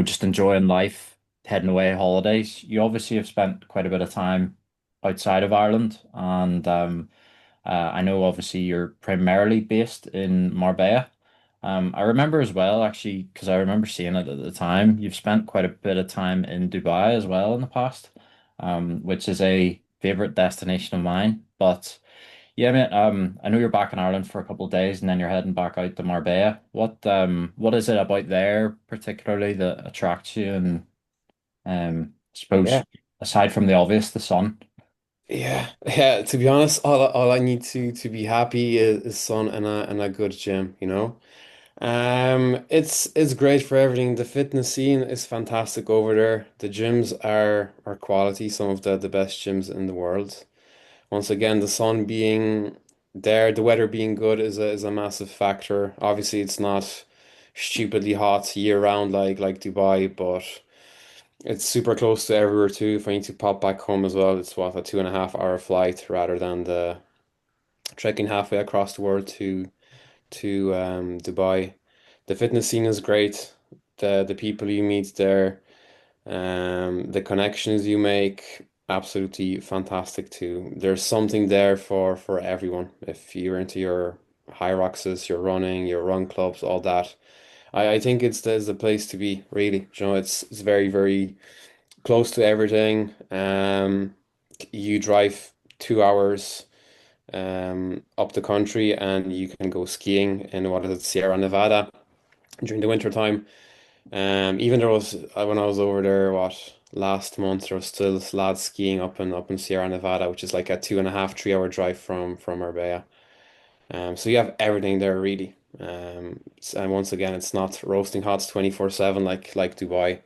just enjoying life, heading away holidays. You obviously have spent quite a bit of time outside of Ireland, and I know obviously you're primarily based in Marbella. I remember as well, actually, because I remember seeing it at the time. You've spent quite a bit of time in Dubai as well in the past, which is a favorite destination of mine. But yeah, mate, I know you're back in Ireland for a couple of days and then you're heading back out to Marbella. What is it about there particularly that attracts you? And I Yeah, suppose aside from the obvious, the sun. yeah. To be honest, all I need to be happy is sun and a good gym, you know. It's great for everything. The fitness scene is fantastic over there. The gyms are quality, some of the best gyms in the world. Once again, the sun being there, the weather being good is a massive factor. Obviously, it's not stupidly hot year round like Dubai, but it's super close to everywhere too. If I need to pop back home as well, it's what, a 2.5 hour flight rather than the trekking halfway across the world to Dubai. The fitness scene is great. The people you meet there, the connections you make, absolutely fantastic too. There's something there for everyone. If you're into your high roxes, your running, your run clubs, all that. I think it's the place to be, really. You know, it's very, very close to everything. You drive 2 hours up the country and you can go skiing in what is it, Sierra Nevada during the winter time. Even there was when I was over there, what, last month, there was still lads skiing up in Sierra Nevada, which is like a 2.5, 3 hour drive from Marbella. So you have everything there really. And once again, it's not roasting hot 24/7 like Dubai,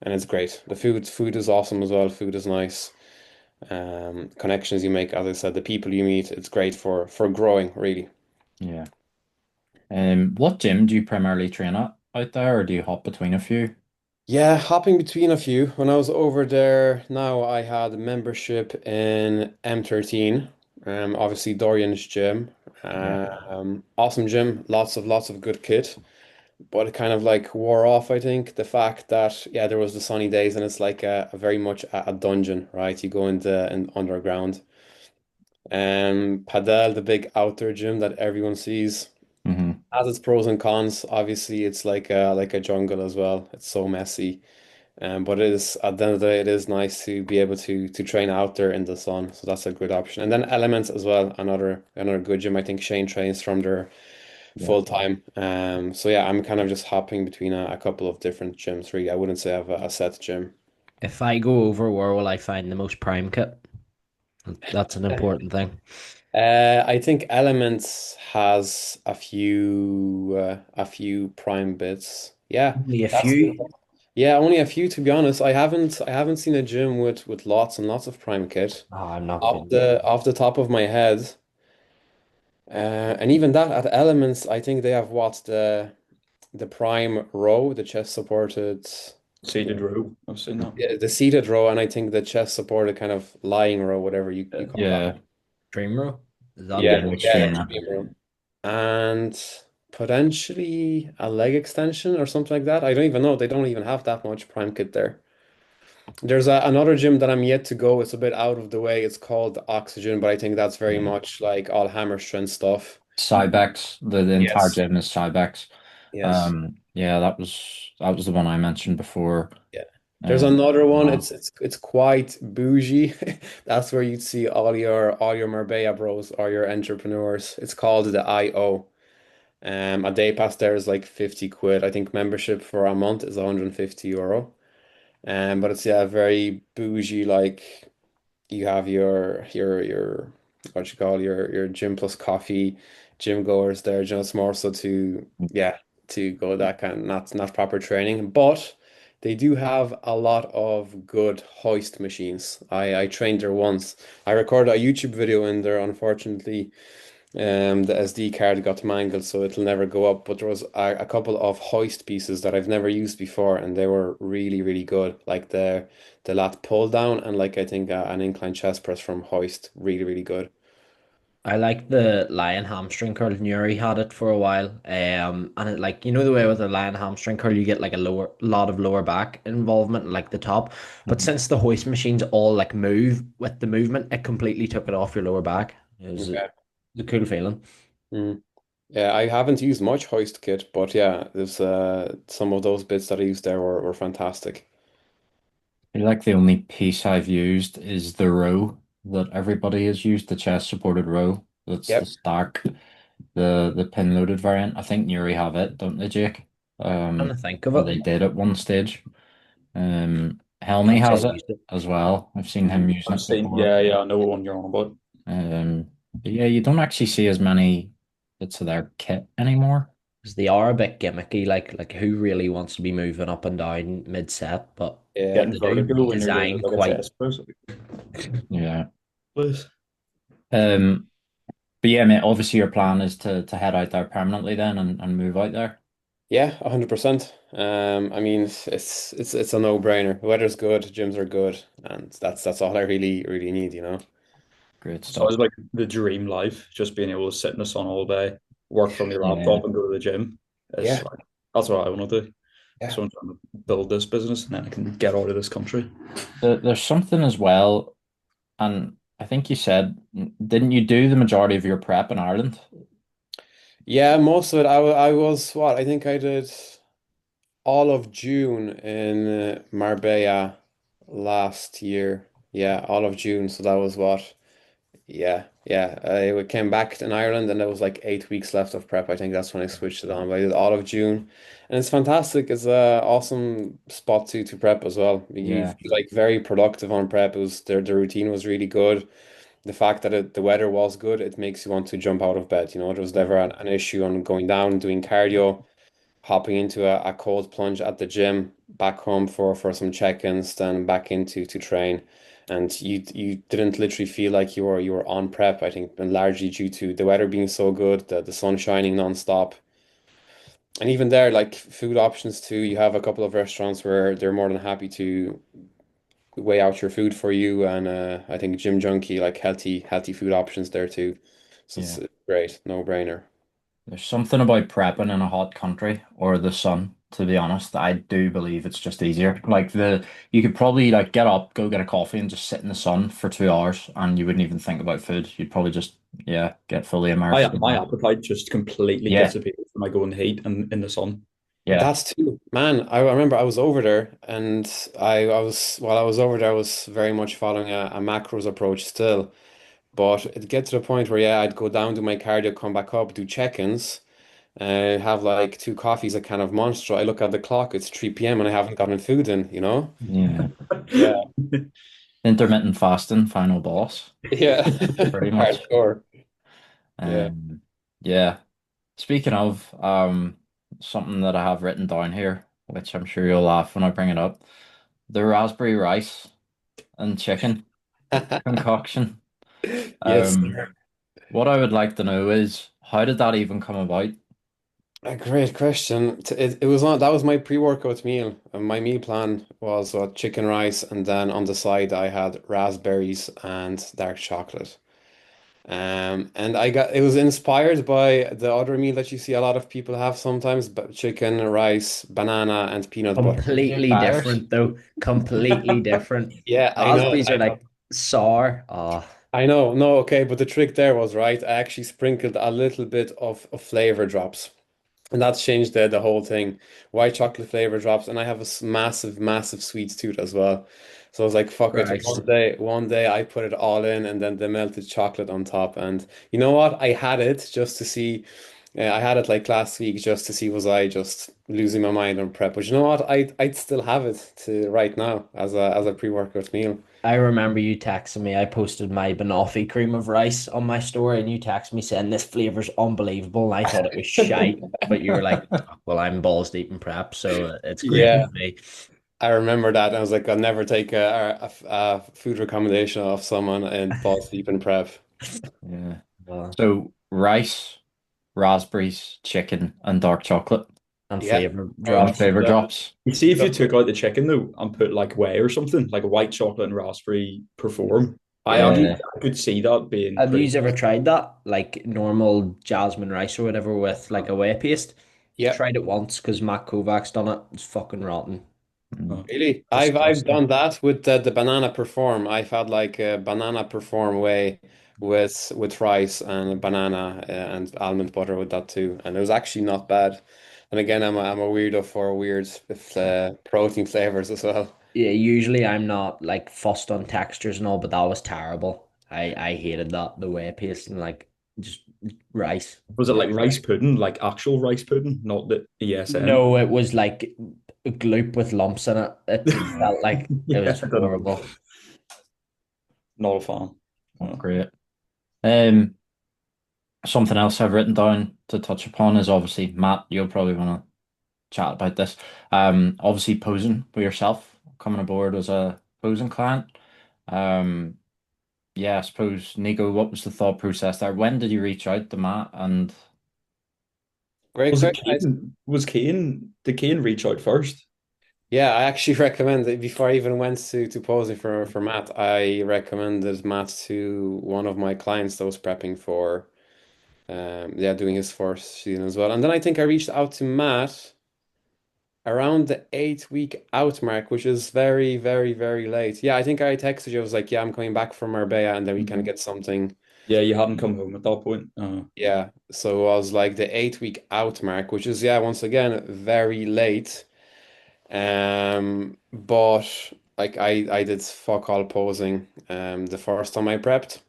and it's great. The food is awesome as well. Food is nice. Connections you make, as I said, the people you meet, it's great for growing really. Yeah. What gym do you primarily train at out there, or do you hop between a few? Yeah, hopping between a few. When I was over there, now I had membership in M13. Obviously Dorian's gym. Yeah. Awesome gym, lots of good kit. But it kind of like wore off, I think. The fact that, yeah, there was the sunny days and it's like a very much a dungeon, right? You go into an underground. Padel, the big outdoor gym that everyone sees, Hmm. has its pros and cons. Obviously, it's like a jungle as well. It's so messy. But it is, at the end of the day, it is nice to be able to train out there in the sun. So that's a good option. And then Elements as well, another good gym. I think Shane trains from there Yeah. full time. So yeah, I'm kind of just hopping between a couple of different gyms. Really, I wouldn't say I have a set gym. If I go over, where will I find the most prime kit? That's an important thing. I think Elements has a few prime bits. Yeah, Only a that's few. yeah, only a few to be honest. I haven't seen a gym with lots and lots of prime kit. Oh, I'm not Off been. the top of my head, and even that at Elements, I think they have what, the prime row, the chest supported, Seated row. I've seen that. yeah, the seated row, and I think the chest supported kind of lying row, whatever you call that. Yeah. Dream row? Is that Yeah, Yeah, the the yeah, extreme. the dream row. And potentially a leg extension or something like that. I don't even know. They don't even have that much prime kit there. There's another gym that I'm yet to go. It's a bit out of the way. It's called Oxygen, but I think that's very Yeah. much like all hammer strength stuff. Cybex, the entire Yes. gym is Cybex. Yes. Yeah, that was the one I mentioned before. Yeah. There's Um, another one. wow. It's quite bougie. That's where you'd see all your Marbella bros or your entrepreneurs. It's called the IO. A day pass there is like 50 quid. I think membership for a month is 150 euro. But it's, yeah, very bougie. Like, you have your what you call your gym plus coffee, gym goers there. You know, it's more so to, yeah, to go that kind, not proper training, but they do have a lot of good hoist machines. I trained there once. I recorded a YouTube video in there. Unfortunately, the SD card got mangled, so it'll never go up. But there was a couple of hoist pieces that I've never used before, and they were really, really good. Like the lat pull down, and like I think an incline chest press from hoist, really, really good. I like the lion hamstring curl. Nuri had it for a while. And it, like, you know, the way with the lion hamstring curl, you get like a lot of lower back involvement, like the top. But Mhm. since the hoist machines all like move with the movement, it completely took it off your lower back. It was Okay. a cool feeling. Mm. Yeah, I haven't used much hoist kit, but yeah, there's some of those bits that I used there were fantastic. I feel like the only piece I've used is the row that everybody has used, the chest supported row. That's the Yep. stack, the pin loaded variant. I think Newry have it, don't they, Jake? Trying to think of Or it. they did at one stage. Helmy Can't say has I it used it. as well. I've seen him using I've it seen, before. yeah, yeah, I know what one you're on about. But yeah, you don't actually see as many bits of their kit anymore. because they are a bit gimmicky. Like who really wants to be moving up and down mid set? But Yeah. Getting they do vertigo when you're doing it design like a quite. chest press. Yeah. Please. Um, but yeah, mate, obviously your plan is to head out there permanently then and move out there. Yeah, 100%. I mean, it's a no-brainer. The weather's good, gyms are good, and that's all I really need, you know. Great So stuff. it's like the dream life, just being able to sit in the sun all day, work from your Yeah. laptop and go to the gym. It's Yeah, like that's what I want to do. yeah. So I'm trying to build this business and then I can get out of this country. There's something as well, and I think you said, didn't you do the majority of your prep in Ireland? Yeah, most of it. I was what? I think I did all of June in Marbella last year. Yeah, all of June. So that was what? Yeah, yeah. I came back in Ireland and there was like 8 weeks left of prep. I think that's when I switched it on. But I did all of June, and it's fantastic. It's a awesome spot to prep as well. You Yeah. feel like very productive on prep. It was the routine was really good. The fact that the weather was good, it makes you want to jump out of bed. You know, there was never an issue on going down, doing cardio, hopping into a cold plunge at the gym, back home for some check-ins, then back into to train. And you didn't literally feel like you were on prep, I think, and largely due to the weather being so good, the sun shining non-stop. And even there, like food options too, you have a couple of restaurants where they're more than happy to weigh out your food for you. And I think Gym Junkie, like healthy food options there too. So it's Yeah. great, no-brainer. There's something about prepping in a hot country or the sun, to be honest. I do believe it's just easier. Like you could probably like get up, go get a coffee and just sit in the sun for 2 hours and you wouldn't even think about food. You'd probably just, yeah, get fully immersed in My that. appetite just completely Yeah. disappears when I go in the heat and in the sun. Yeah. That's too, man. I remember I was over there, and I was while I was over there, I was very much following a macros approach still. But it get to the point where yeah, I'd go down, do my cardio, come back up, do check-ins, have like two coffees, a kind of monster. I look at the clock, it's 3 p.m. and I haven't gotten food in, you know? Yeah. Yeah, Intermittent fasting, final boss, yeah, pretty much. hardcore. Yeah. Um, yeah. Speaking of, something that I have written down here, which I'm sure you'll laugh when I bring it up, the raspberry rice and chicken concoction. Yes, Um, sir. what I would like to know is how did that even come about? A great question. It was on that was my pre-workout meal. And my meal plan was chicken rice, and then on the side I had raspberries and dark chocolate. And I got it was inspired by the other meal that you see a lot of people have sometimes, but chicken, rice, banana, and peanut butter. Completely Tires? different though. Completely different. Yeah, I know, Raspberries are like sour. Oh, I know. No, okay, but the trick there was right. I actually sprinkled a little bit of flavor drops. And that's changed the whole thing. White chocolate flavor drops, and I have a massive sweet tooth as well. So I was like, fuck it. Christ. One day I put it all in, and then the melted chocolate on top. And you know what? I had it just to see. I had it like last week just to see was I just losing my mind on prep. But you know what? I'd still have it to right now as a pre-workout meal. I remember you texting me. I posted my banoffee cream of rice on my story, and you texted me saying this flavor's unbelievable. And I thought it was shite, but you were like, "Oh, well, I'm balls deep in prep, so it's great Yeah, with me." I remember that. And I was like, I'll never take a food recommendation off someone and fall asleep in prep. Yeah. Well, So rice, raspberries, chicken, and dark chocolate and Yeah, flavor and drops. flavor drops. You see, if you took out the chicken though and put like whey or something, like a white chocolate and raspberry perform, Yeah. I could see that being Have you pretty. ever tried that? Like normal jasmine rice or whatever with like a whey paste? yeah. Tried it once because Matt Kovac's done it. It's fucking rotten. Mm. Really? I've Disgusting. done that with the banana perform. I've had like a banana perform way with rice and banana and almond butter with that too, and it was actually not bad. And again, I'm a weirdo for weird protein flavors as well. Yeah, usually I'm not like fussed on textures and all, but that was terrible. I hated that the whey paste and like just rice. Was it like rice pudding, like actual rice pudding, not the ESN? No, it was like a gloop with lumps in it. It felt like it Yeah, was I don't know. horrible. Not a fan. Oh, Yeah. great. Um, Something else I've written down to touch upon is obviously Matt. You'll probably want to chat about this. Obviously posing for yourself, coming aboard as a posing client. Um, yeah, I suppose Nico, what was the thought process there? When did you reach out to Matt? And Great Was it question. Kane? Was Kane? Did Kane reach out first? Yeah, I actually recommend that before I even went to posing for Matt, I recommended Matt to one of my clients that was prepping for yeah, doing his first season as well. And then I think I reached out to Matt around the 8 week out mark, which is very, very, very late. Yeah, I think I texted you. I was like, yeah, I'm coming back from Marbella, and then we can Mhm. get something. Yeah, you hadn't come home at that point. Yeah, so I was like the 8 week out mark, which is, yeah, once again very late. But like I did fuck all posing the first time I prepped.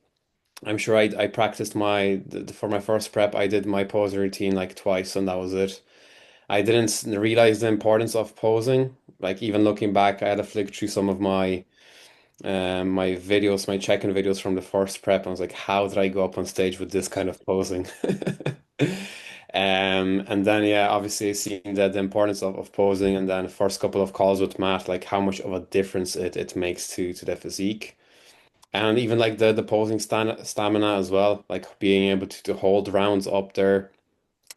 I'm sure I practiced for my first prep. I did my posing routine like twice, and that was it. I didn't realize the importance of posing. Like even looking back, I had to flick through some of my videos, my check-in videos from the first prep. And I was like, how did I go up on stage with this kind of posing? And then yeah, obviously seeing the importance of posing, and then first couple of calls with Matt, like how much of a difference it makes to the physique. And even like the posing stamina as well, like being able to hold rounds up there,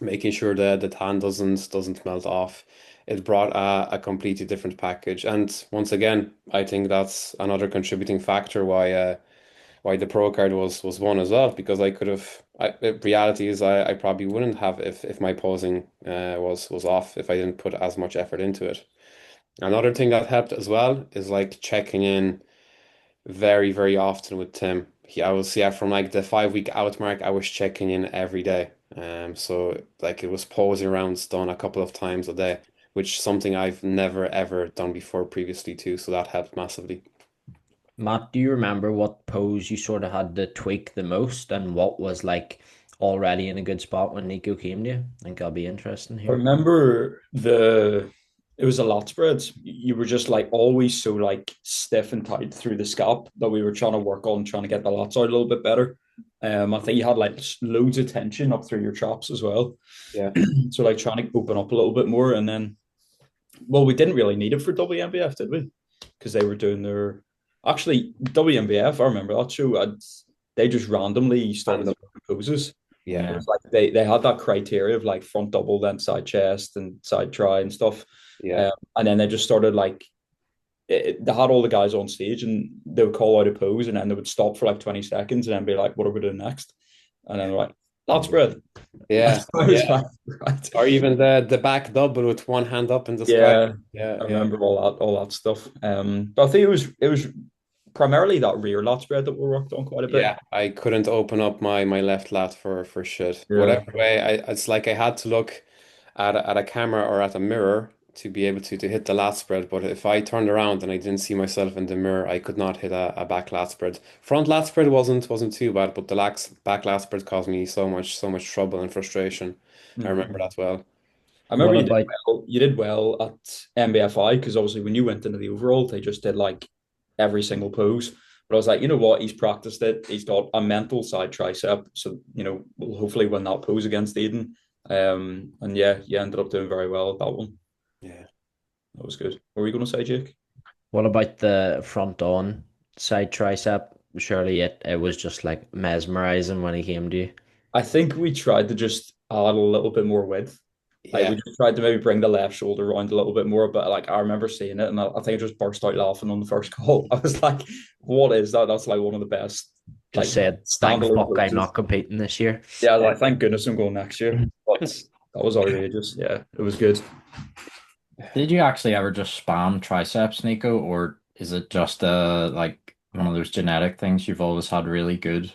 making sure that the tan doesn't melt off. It brought a completely different package. And once again, I think that's another contributing factor why the pro card was won as well, because I could have reality is I probably wouldn't have if my posing was off, if I didn't put as much effort into it. Another thing that helped as well is like checking in very, very often with Tim. I was, yeah, from like the 5 week out mark, I was checking in every day. So like it was posing rounds done a couple of times a day, which something I've never ever done before previously too. So that helped massively. Matt, do you remember what pose you sort of had to tweak the most and what was like already in a good spot when Nico came to you? I think that'll be interesting I here. remember it was a lot spreads. You were just like always so like stiff and tight through the scalp that we were trying to work on trying to get the lats out a little bit better. I think you had like loads of tension up through your chops as well. Yeah. So like trying to open up a little bit more, and then well, we didn't really need it for WMBF, did we? Because they were doing their actually WMBF. I remember that show. They just randomly started Random. poses. It Yeah. yeah, was like they had that criteria of like front double, then side chest and side try and stuff. Yeah. And then they just started like they had all the guys on stage and they would call out a pose and then they would stop for like 20 seconds and then be like, what are we doing next? And then they're like, that's bread. Yeah. I was Yeah. like, right. Or even the back double with one hand up in the sky. Yeah, Yeah. I Yeah. remember all that stuff. But I think it was primarily that rear lat spread that we worked on quite a bit. Yeah, I couldn't open up my left lat for shit. Yeah. Whatever way, it's like I had to look at a camera or at a mirror to be able to hit the lat spread. But if I turned around and I didn't see myself in the mirror, I could not hit a back lat spread. Front lat spread wasn't too bad, but the back lat spread caused me so much trouble and frustration. I remember Mhm. that well. I remember What you did about well. You did well at MBFI because obviously when you went into the overall, they just did like every single pose. But I was like, you know what? He's practiced it. He's got a mental side tricep, so we'll hopefully win that pose against Eden. And yeah, you ended up doing very well at that one. Yeah. That was good. What were you going to say, Jake? what about the front on side tricep? Surely it was just like mesmerizing when he came to you. I think we tried to just add a little bit more width. Like we Yeah. just tried to maybe bring the left shoulder around a little bit more, but like I remember seeing it and I think I just burst out laughing on the first call. I was like, "What is that? That's like one of the best Just like said, thank standalone fuck I'm poses." not competing this year. Yeah, I was like, thank goodness I'm going next year. But that was outrageous. Yeah, it was good. did you actually ever just spam triceps, Nico, or is it just like one of those genetic things you've always had really good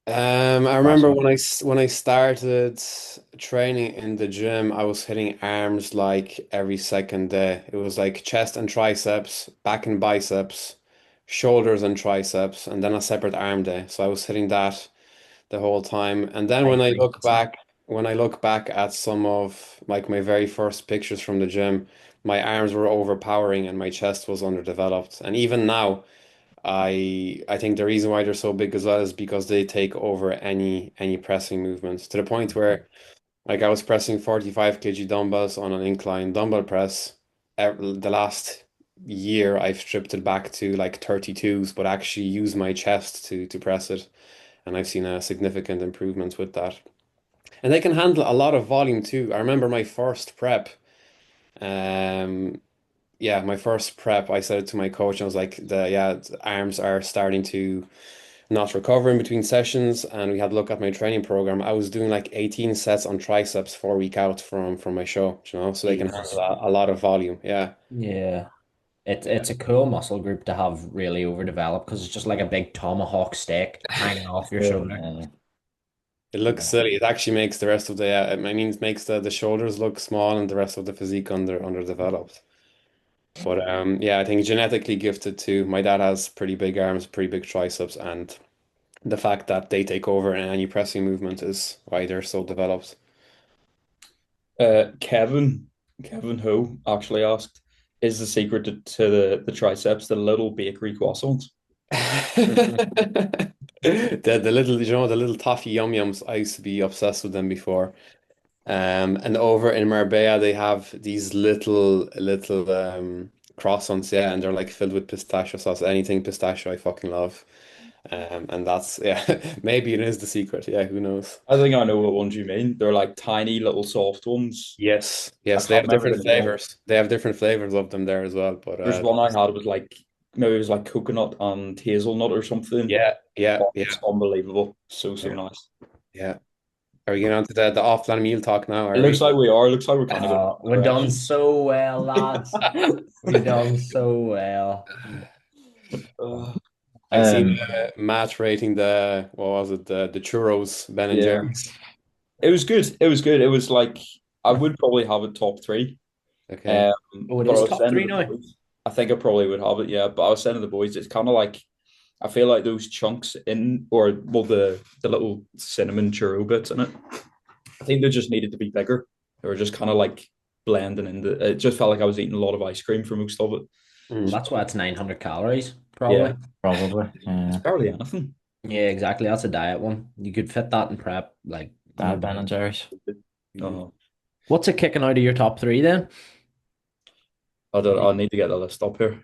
I remember triceps? when I started training in the gym, I was hitting arms like every second day. It was like chest and triceps, back and biceps, shoulders and triceps, and then a separate arm day. So I was hitting that the whole time. And then High frequency. when I look back at some of like my very first pictures from the gym, my arms were overpowering and my chest was underdeveloped. And even now, I think the reason why they're so big as well is because they take over any pressing movements to the point where like I was pressing 45 kg dumbbells on an incline dumbbell press. The last year I've stripped it back to like 32s, but actually use my chest to press it, and I've seen a significant improvement with that. And they can handle a lot of volume too. I remember my first prep. Um, yeah, my first prep, I said it to my coach, I was like, the arms are starting to not recover in between sessions, and we had to look at my training program. I was doing like 18 sets on triceps 4 week out from my show, so they can handle Jesus. a lot of volume. Yeah. Yeah. Yeah. It's a cool muscle group to have really overdeveloped because it's just like a big tomahawk steak hanging off your Yeah. shoulder. It looks silly. It actually makes the rest of the I mean, it makes the shoulders look small and the rest of the physique underdeveloped. But yeah, I think genetically gifted too. My dad has pretty big arms, pretty big triceps, and the fact that they take over in any pressing movement is why they're so developed. Kevin Ho actually asked, is the secret to the triceps the little bakery croissants? The little, the little toffee yum yums, I used to be obsessed with them before. And over in Marbella, they have these little croissants, yeah, and they're like filled with pistachio sauce. Anything pistachio, I fucking love. And that's yeah, maybe it is the secret. Yeah, who knows? I think I know what ones you mean. They're like tiny little soft ones. Yes, I yes, they can't have remember different the name. flavors. They have different flavors of them there as well. But There's one I had with like maybe it was like coconut and hazelnut or something. yeah, yeah, Oh, yeah, it's unbelievable. So yeah, nice. yeah. Are we getting on to the off-plan meal talk now? It Are looks we? like we are. It looks like we're kind of going in We that done direction. so well, lads. We done so well. Uh, I see Um, Matt rating the what was it the churros Ben and yeah, Jerry's. it was good. It was good. It was like I would probably have it top three. Okay. Um, Oh, it but I is was top saying to three the now. boys, I think I probably would have it. Yeah, but I was saying to the boys, it's kind of like I feel like those chunks in, or well, the little cinnamon churro bits in it. I think they just needed to be bigger. They were just kind of like blending into. It just felt like I was eating a lot of ice cream for most of it. Well, Mm. that's why it's 900 calories, Yeah, probably. Probably. it's Yeah. barely anything. Yeah, exactly. That's a diet one. You could fit that in prep, like no Bad Ben bother. and Jerry's. Mm. Uh, What's it kicking out of your top three then? I don't. I need to get the list up here.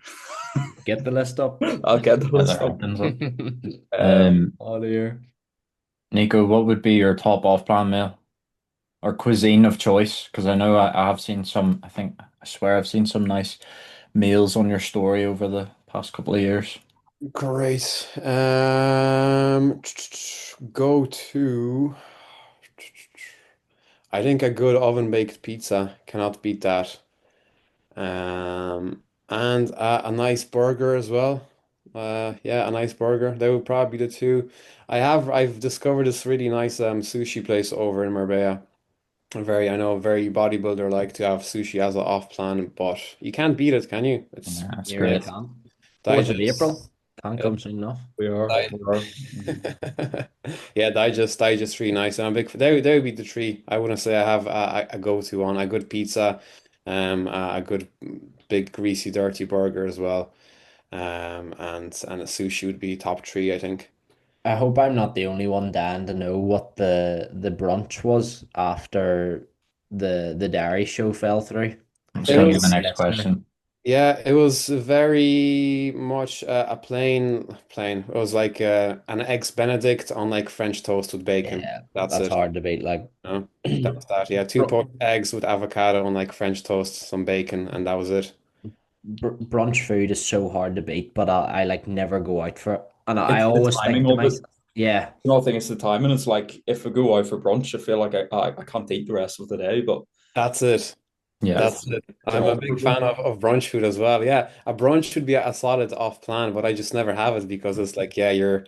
Get the list up. I'll get the Yeah, their list up. options up. Um, Out of here. Nico, what would be your top off-plan meal or cuisine of choice? Because I know I have seen some, I swear I've seen some nice meals on your story over the past couple of years. Great. Go to. I think a good oven baked pizza cannot beat that. And a nice burger as well. Yeah, a nice burger. They would probably be the two. I've discovered this really nice sushi place over in Marbella. I know, very bodybuilder like to have sushi as an off plan, but you can't beat it, can you? It's Yeah, that's You really great. can't. 4th of digest. April. Can't yep, come soon enough. we are. Di- We are. Yeah, digest really nice. And I'm big. They would be the three. I wouldn't say I have a go-to one. A good pizza, a good big greasy dirty burger as well. And a sushi would be top three, I think. I hope I'm not the only one, Dan, to know what the brunch was after the dairy show fell through. I That's It feel going like to be the was every next listener. question. Yeah, it was very much a plain. It was like an eggs Benedict on like French toast with bacon. Yeah, That's that's it. hard to beat. Like No, that's that. Yeah, two br poached eggs with avocado and like French toast, some bacon, and that was it. brunch food is so hard to beat, but I like never go out for it. And I It's the always timing think to of it. myself, yeah, You know, I think it's the timing. It's like if I go out for brunch, I feel like I can't eat the rest of the day. But That's it. Yeah. That's it's it. it's an I'm a awkward big fan one. of brunch food as well. Yeah, a brunch should be a solid off plan, but I just never have it because it's like, yeah, you're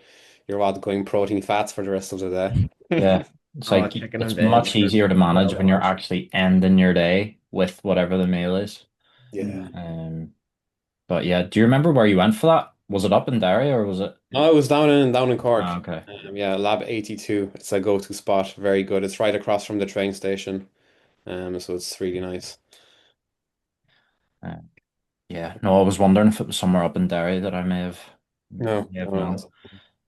what going protein fats for the rest of the day. Yeah. It's oh, like chicken and it's veg much for easier to manage 12 when you're hours. actually ending your day with whatever the meal is. Yeah. Mm. But yeah, do you remember where you went for that? Was it up in Derry or was it? No, it was down in Cork. Ah, okay. Yeah, Lab 82. It's a go-to spot. Very good. It's right across from the train station. So it's really nice. Uh, yeah. No, I was wondering if it was somewhere up in Derry that I may have No, Yeah, no, it man. wasn't.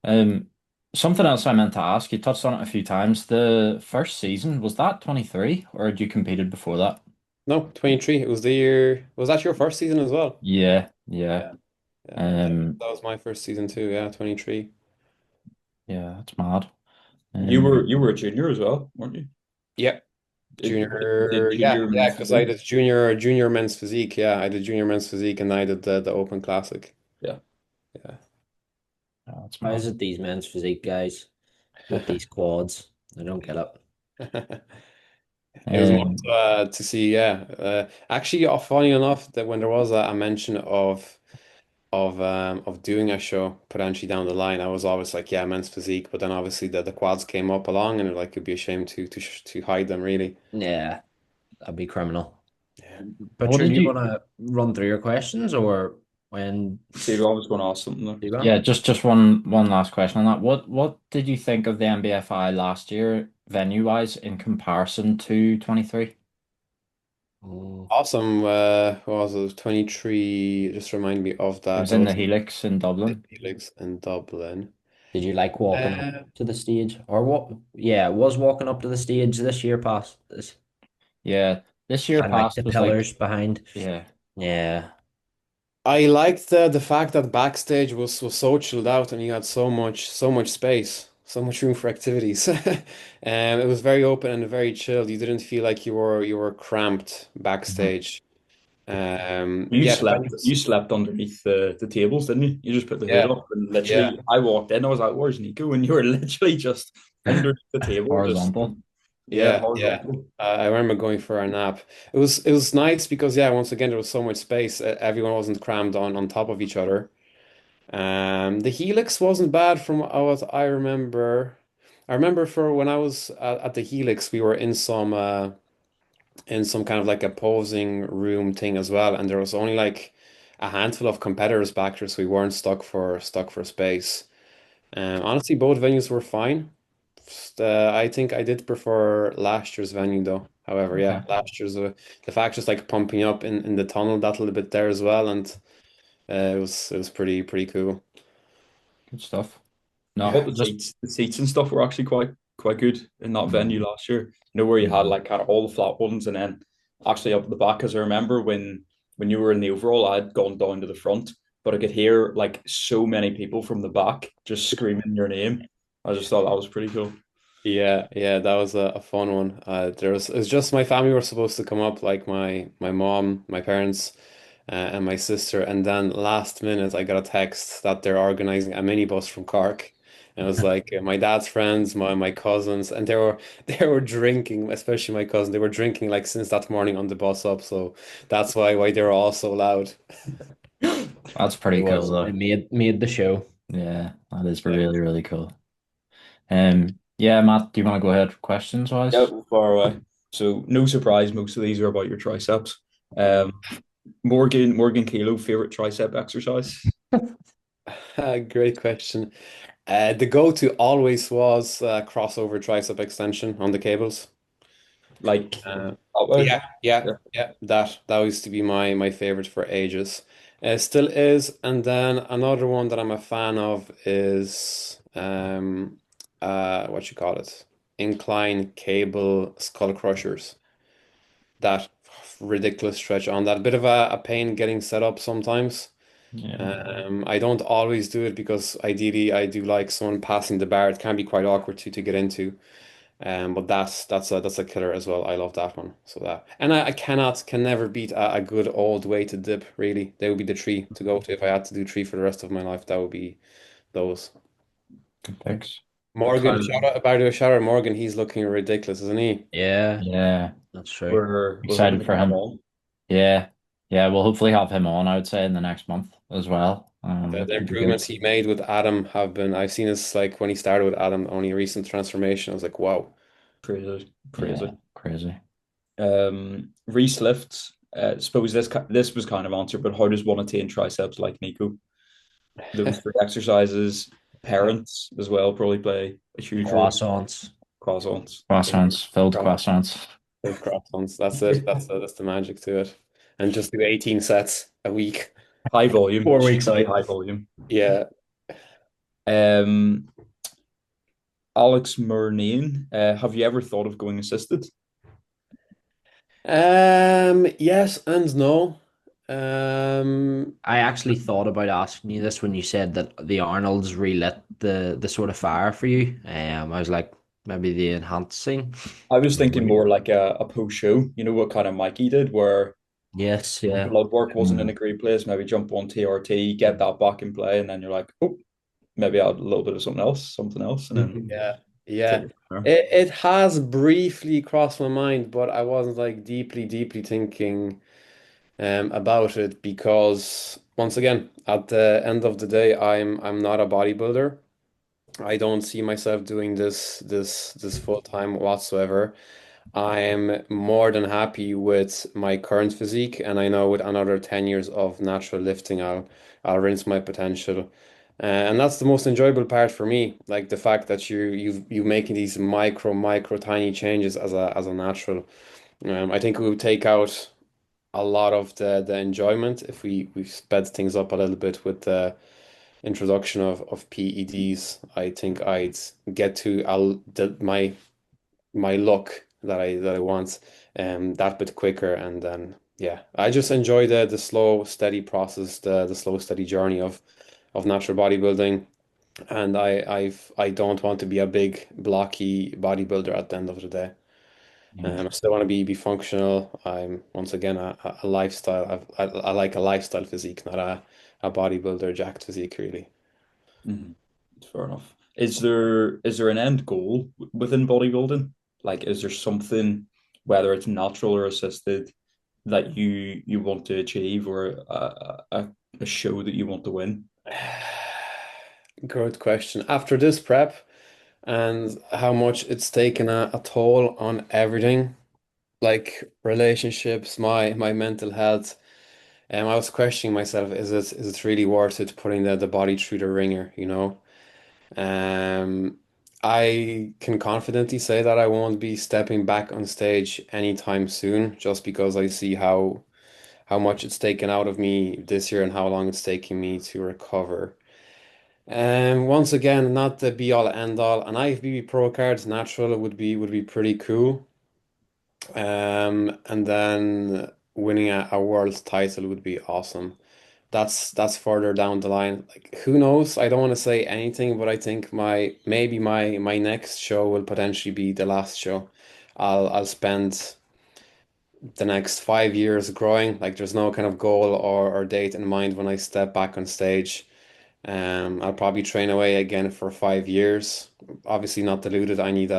Um, Something else I meant to ask, you touched on it a few times. The first season, was that 23 or had you competed before that? No, 23. It was the year. Was that your first season as well? Yeah, yeah. Yeah, yeah. Um, That was my first season too. Yeah, 23. yeah, that's mad. You were a junior as well, weren't you? Yeah, Did junior. Yeah, junior yeah, men's because I physique? did junior men's physique. Yeah, I did junior men's physique, and I did the Open Classic. Yeah. Yeah. Yeah, that's How mad. is it these men's physique guys with these quads? I don't get it. It was more Um, to see, yeah. Actually, funny enough, that when there was a mention of doing a show potentially down the line, I was always like, yeah, men's physique. But then obviously the quads came up along, and like it'd be a shame to hide them really. Yeah, that'd be criminal. Yeah. what Butcher, do did you you? want to run through your questions or when Steve, I was going to ask something there. you go? Yeah, just one last question on that. What did you think of the NBFI last year, venue wise, in comparison to 23? Mm. Awesome. What was it? 23. Just remind me of It that. was That in the was Helix in the Dublin. Helix in Dublin. Did you like walking up Uh, to the stage or what? Yeah, was walking up to the stage this year past this Yeah, this year and like the past was like, pillars behind. yeah, Yeah. I liked the fact that backstage was so chilled out and you had so much space, so much room for activities. It was very open and very chilled. You didn't feel like you were cramped mhm. backstage. You Yeah, the slept venue was, you slept underneath the tables, didn't you? You just put the hood yeah, up and yeah, literally I walked in, I was like, where's Nico? And you were literally just underneath the table, just Horizontal. yeah, yeah. horizontal. I remember going for a nap. It was nice because yeah, once again there was so much space. Everyone wasn't crammed on top of each other. The Helix wasn't bad from what I remember. I remember for when I was at the Helix, we were in some kind of like a posing room thing as well, and there was only like a handful of competitors back there, so we weren't stuck for space. Honestly, both venues were fine. I think I did prefer last year's venue though. However, yeah, Okay, last year's the fact just like pumping up in the tunnel that little bit there as well, and it was pretty cool. good stuff. I No, thought Yeah. just the seats and stuff were actually quite good in that mm, venue last year. You know where you had mm, like kind of all the flat ones and then actually up the back. Because I remember when you were in the overall, I had gone down to the front, but I could hear like so many people from the back just screaming your name. I just thought that was pretty cool. Yeah, yeah, that was a fun one. It's just my family were supposed to come up, like my mom, my parents, and my sister, and then last minute I got a text that they're organizing a minibus from Cork. And it was like my dad's friends, my cousins, and they were drinking, especially my cousin. They were drinking like since that morning on the bus up, so that's why they were all so loud. that's It pretty cool was. It though. made the show. Yeah, that is Yeah. really, really cool. Yeah, Matt, do you want to go ahead questions Yeah, wise? far away. So no surprise, most of these are about your triceps. Um, Morgan Kilo favorite tricep exercise. Great question. The go-to always was crossover tricep extension on the cables. Like Uh, that way. yeah, yeah, Yeah. yeah. That used to be my favorite for ages. Still is. And then another one that I'm a fan of is what you call it? Incline cable skull crushers. That ridiculous stretch on that. Bit of a pain getting set up sometimes. Yeah, I don't always do it because ideally I do like someone passing the bar. It can be quite awkward to get into. But that's a killer as well. I love that one. So that and I can never beat a good old weighted dip, really. They would be the three to go to if I had to do three for the rest of my life. That would be those. good picks. Morgan, Kind of, shout out Morgan, he's looking ridiculous, isn't he? Yeah, Yeah, that's true. we're hoping excited to for get him him. on. Yeah, yeah, we'll hopefully have him on, I would say, in the next month as well, The, which the would be good. improvements he made with Adam have been I've seen this like when he started with Adam, only a recent transformation. I was like, wow. Crazy, Yeah, crazy. crazy. Reese lifts. Suppose this was kind of answered, but how does one attain triceps like Nico? Those three exercises, parents as well probably play a huge role. Croissants. Croissants. Croissants, filled Crap, croissants. those croissants. That's it. That's the magic to it. And just do 18 sets a week. High volume, 4 weeks stupidly out. high volume. Yeah. Um, Alex Murnane, have you ever thought of going assisted? Yes and no. Um, I actually thought about asking you this when you said that the Arnold's relit the sort of fire for you. I was like, maybe the enhancing. I was thinking more like a post show, you know, what kind of Mikey did, where Yes, yeah. blood work wasn't in a Mm. great place, maybe jump on TRT, get that back in play, and then you're like, oh, maybe add a little bit of something else, and then yeah, take yeah. it from there. It has briefly crossed my mind, but I wasn't like deeply thinking about it because once again, at the end of the day, I'm not a bodybuilder. I don't see myself doing this full time whatsoever. I'm more than happy with my current physique, and I know with another 10 years of natural lifting, I'll rinse my potential. And that's the most enjoyable part for me, like the fact that you making these micro tiny changes as a natural. I think we would take out a lot of the enjoyment if we sped things up a little bit with the introduction of PEDs. I think I'd get to my look that I want that bit quicker, and then yeah, I just enjoy the slow steady process, the slow steady journey of natural bodybuilding, and I don't want to be a big blocky bodybuilder at the end of the day. I still want to be functional. I'm once again a lifestyle. I like a lifestyle physique, not a bodybuilder jacked physique, really. Mhm. Fair enough. Is there an end goal within bodybuilding? Like, is there something, whether it's natural or assisted, that you want to achieve, or a show that you want to win? Good question. After this prep and how much it's taken a toll on everything, like relationships, my mental health. I was questioning myself, is it really worth it putting the body through the ringer, you know? Um, I can confidently say that I won't be stepping back on stage anytime soon, just because I see how much it's taken out of me this year and how long it's taking me to recover. Once again, not the be all end all. An IFBB Pro card natural would be pretty cool. And then winning a world title would be awesome. That's further down the line. Like who knows? I don't want to say anything, but I think maybe my next show will potentially be the last show. I'll spend the next 5 years growing. Like there's no kind of goal or date in mind when I step back on stage. I'll probably train away again for 5 years. Obviously not diluted. I need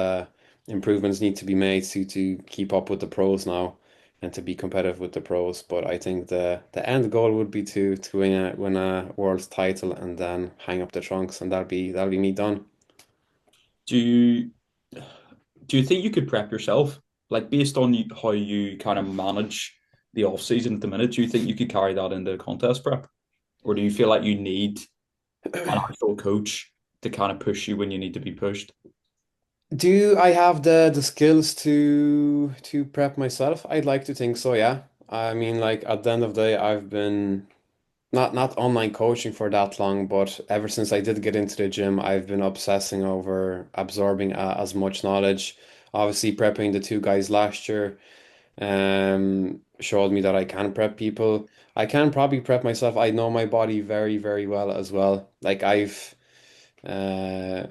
improvements need to be made to keep up with the pros now and to be competitive with the pros. But I think the end goal would be to win a world title and then hang up the trunks, and that'll be me done. Do you do you think you could prep yourself, like based on how you kind of manage the off season at the minute? Do you think you could carry that into contest prep, or do you feel like you need an actual coach to kind of push you when you need to be pushed? Do I have the skills to prep myself? I'd like to think so, yeah. I mean, like at the end of the day, I've been not online coaching for that long, but ever since I did get into the gym, I've been obsessing over absorbing as much knowledge. Obviously, prepping the two guys last year showed me that I can prep people. I can probably prep myself. I know my body very well as well. Like I've uh,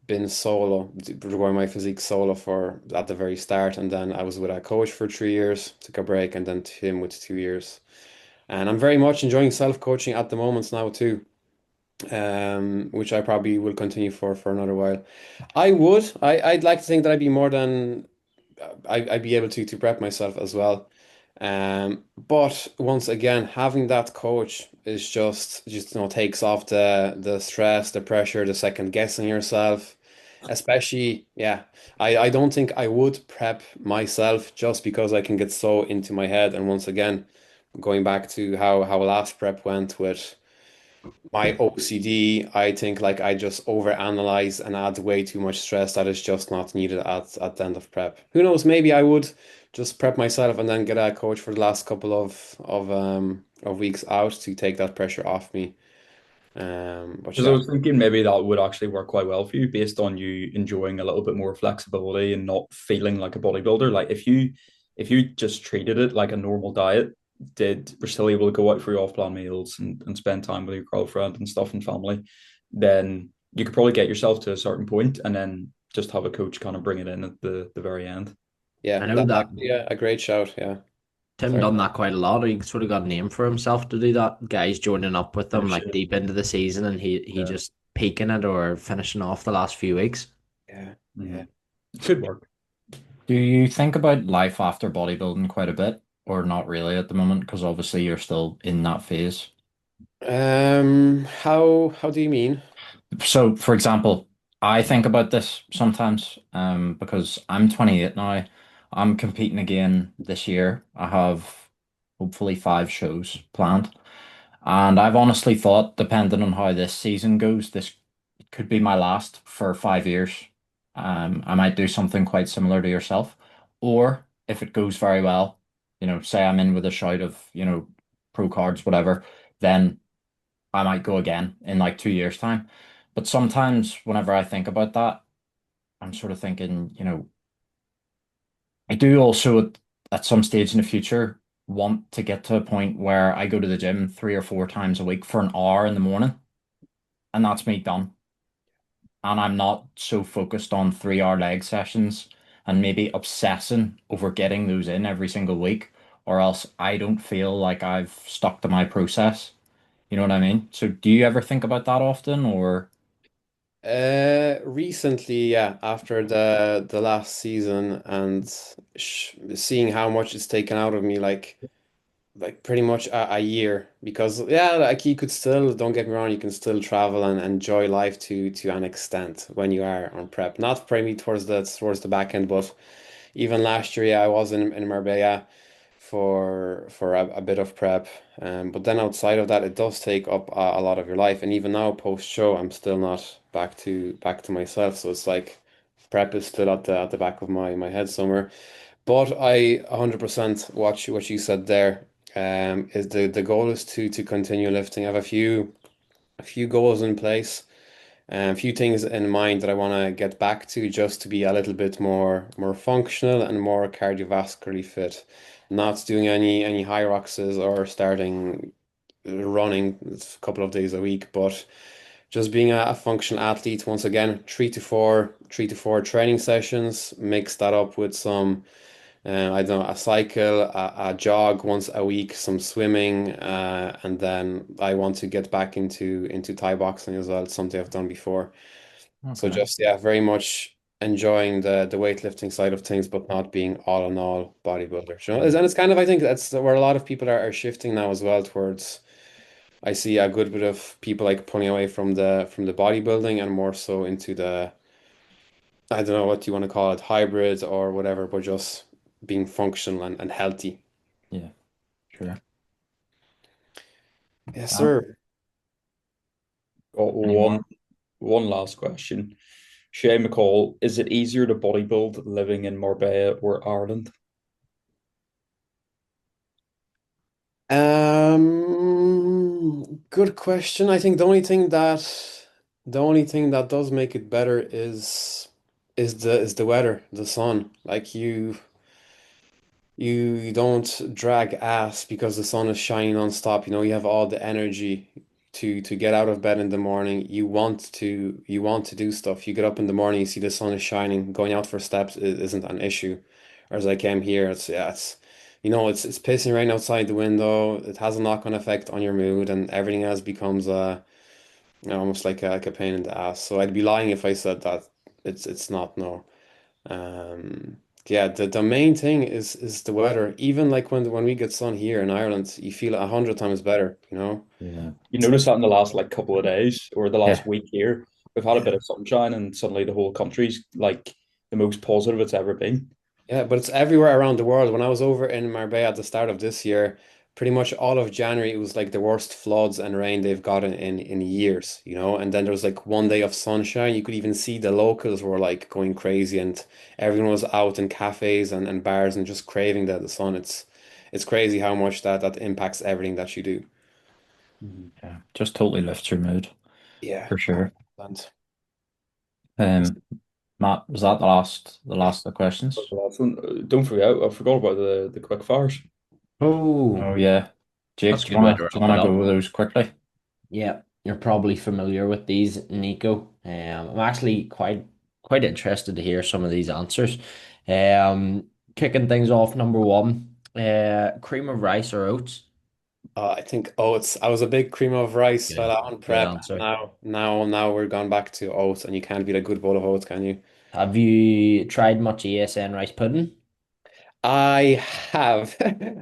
been solo, growing my physique solo for at the very start, and then I was with a coach for 3 years, took a break, and then Tim with 2 years. And I'm very much enjoying self-coaching at the moment now too, which I probably will continue for another while. I'd like to think that I'd be more than I'd be able to prep myself as well. But once again, having that coach is just takes off the stress, the pressure, the second guessing yourself. Especially, yeah, I don't think I would prep myself just because I can get so into my head. And once again, going back to how last prep went with my OCD, I think like I just overanalyze and add way too much stress that is just not needed at the end of prep. Who knows? Maybe I would just prep myself and then get a coach for the last couple of weeks out to take that pressure off me. But Because I yeah, was thinking maybe that would actually work quite well for you based on you enjoying a little bit more flexibility and not feeling like a bodybuilder. Like if you just treated it like a normal diet, were still able to go out for your off-plan meals and spend time with your girlfriend and stuff and family, then you could probably get yourself to a certain point and then just have a coach kind of bring it in at the very end. yeah, I know that's that actually a great shout. Yeah, Tim sorry. done that quite a lot. He sort of got a name for himself to do that. Guys joining up with them Finish like it. deep into the season, and he Yeah. just peaking it or finishing off the last few weeks. Yeah, yeah. Mhm. Could work. Do you think about life after bodybuilding quite a bit, or not really at the moment? Because obviously you're still in that phase. How do you mean? So, for example, I think about this sometimes, because I'm 28 now. I'm competing again this year. I have hopefully 5 shows planned. And I've honestly thought, depending on how this season goes, this could be my last for 5 years. I might do something quite similar to yourself. Or if it goes very well, say I'm in with a shout of, pro cards, whatever, then I might go again in like 2 years' time. But sometimes whenever I think about that, I'm sort of thinking, I do also at some stage in the future want to get to a point where I go to the gym 3 or 4 times a week for an hour in the morning, and that's me done. And I'm not so focused on 3 hour leg sessions and maybe obsessing over getting those in every single week, or else I don't feel like I've stuck to my process. You know what I mean? So do you ever think about that often, or Recently, yeah, after the last season and seeing how much it's taken out of me, like pretty much a year. Because yeah, like you could still, don't get me wrong, you can still travel and enjoy life to an extent when you are on prep. Not probably towards the back end, but even last year, yeah, I was in Marbella for a bit of prep. But then outside of that, it does take up a lot of your life. And even now, post show, I'm still not back to myself. So it's like prep is still at the back of my head somewhere. But I 100% watch what you said there. Is the goal is to continue lifting. I have a few goals in place. A few things in mind that I want to get back to just to be a little bit more functional and more cardiovascularly fit. Not doing any high roxes or starting running a couple of days a week, but just being a functional athlete once again, three to four training sessions, mix that up with some I don't know, a cycle, a jog once a week, some swimming, and then I want to get back into Thai boxing as well. It's something I've done before. So okay. just yeah, very much enjoying the weightlifting side of things, but not being all in all bodybuilder. You know? And it's kind of I think that's where a lot of people are shifting now as well towards. I see a good bit of people like pulling away from the bodybuilding and more so into the I don't know what you want to call it, hybrids or whatever, but just being functional and healthy. Yeah, sure. Yes, Well, sir. Got any more? one last question. Shay McCall, is it easier to bodybuild living in Marbella or Ireland? Good question. I think the only thing that does make it better is the weather, the sun. Like you don't drag ass because the sun is shining non-stop. You have all the energy to get out of bed in the morning. You want to do stuff. You get up in the morning, you see the sun is shining, going out for steps isn't an issue. Whereas I came here, it's pissing rain outside the window. It has a knock-on effect on your mood, and everything else becomes almost like a pain in the ass. So I'd be lying if I said that it's not, no. Um, yeah, the main thing is the weather. Even like when we get sun here in Ireland, you feel 100 times better. Yeah. You notice that in the last like couple of days or the last Yeah. week here, we've had a bit of sunshine and suddenly the whole country's like the most positive it's ever been. Yeah, but it's everywhere around the world. When I was over in Marbella at the start of this year, pretty much all of January, it was like the worst floods and rain they've gotten in years. And then there was like one day of sunshine. You could even see the locals were like going crazy, and everyone was out in cafes and bars and just craving the sun. It's crazy how much that impacts everything that you do. Mhm. Yeah, just totally lifts your mood Yeah. for sure. And Um, Matt, was that the last of the questions? Last one. Don't forget, I forgot about the quick fires. Oh Oh, yeah. Jake, that's a good way to do you wrap it wanna go up. over those quickly? Yeah, you're probably familiar with these, Nico. I'm actually quite interested to hear some of these answers. Kicking things off, number one, cream of rice or oats? I think oats. I was a big cream of rice Good, fella on good prep. answer. Now we're gone back to oats, and you can't beat a good bowl of oats, can you? Have you tried much ASN rice pudding? I have.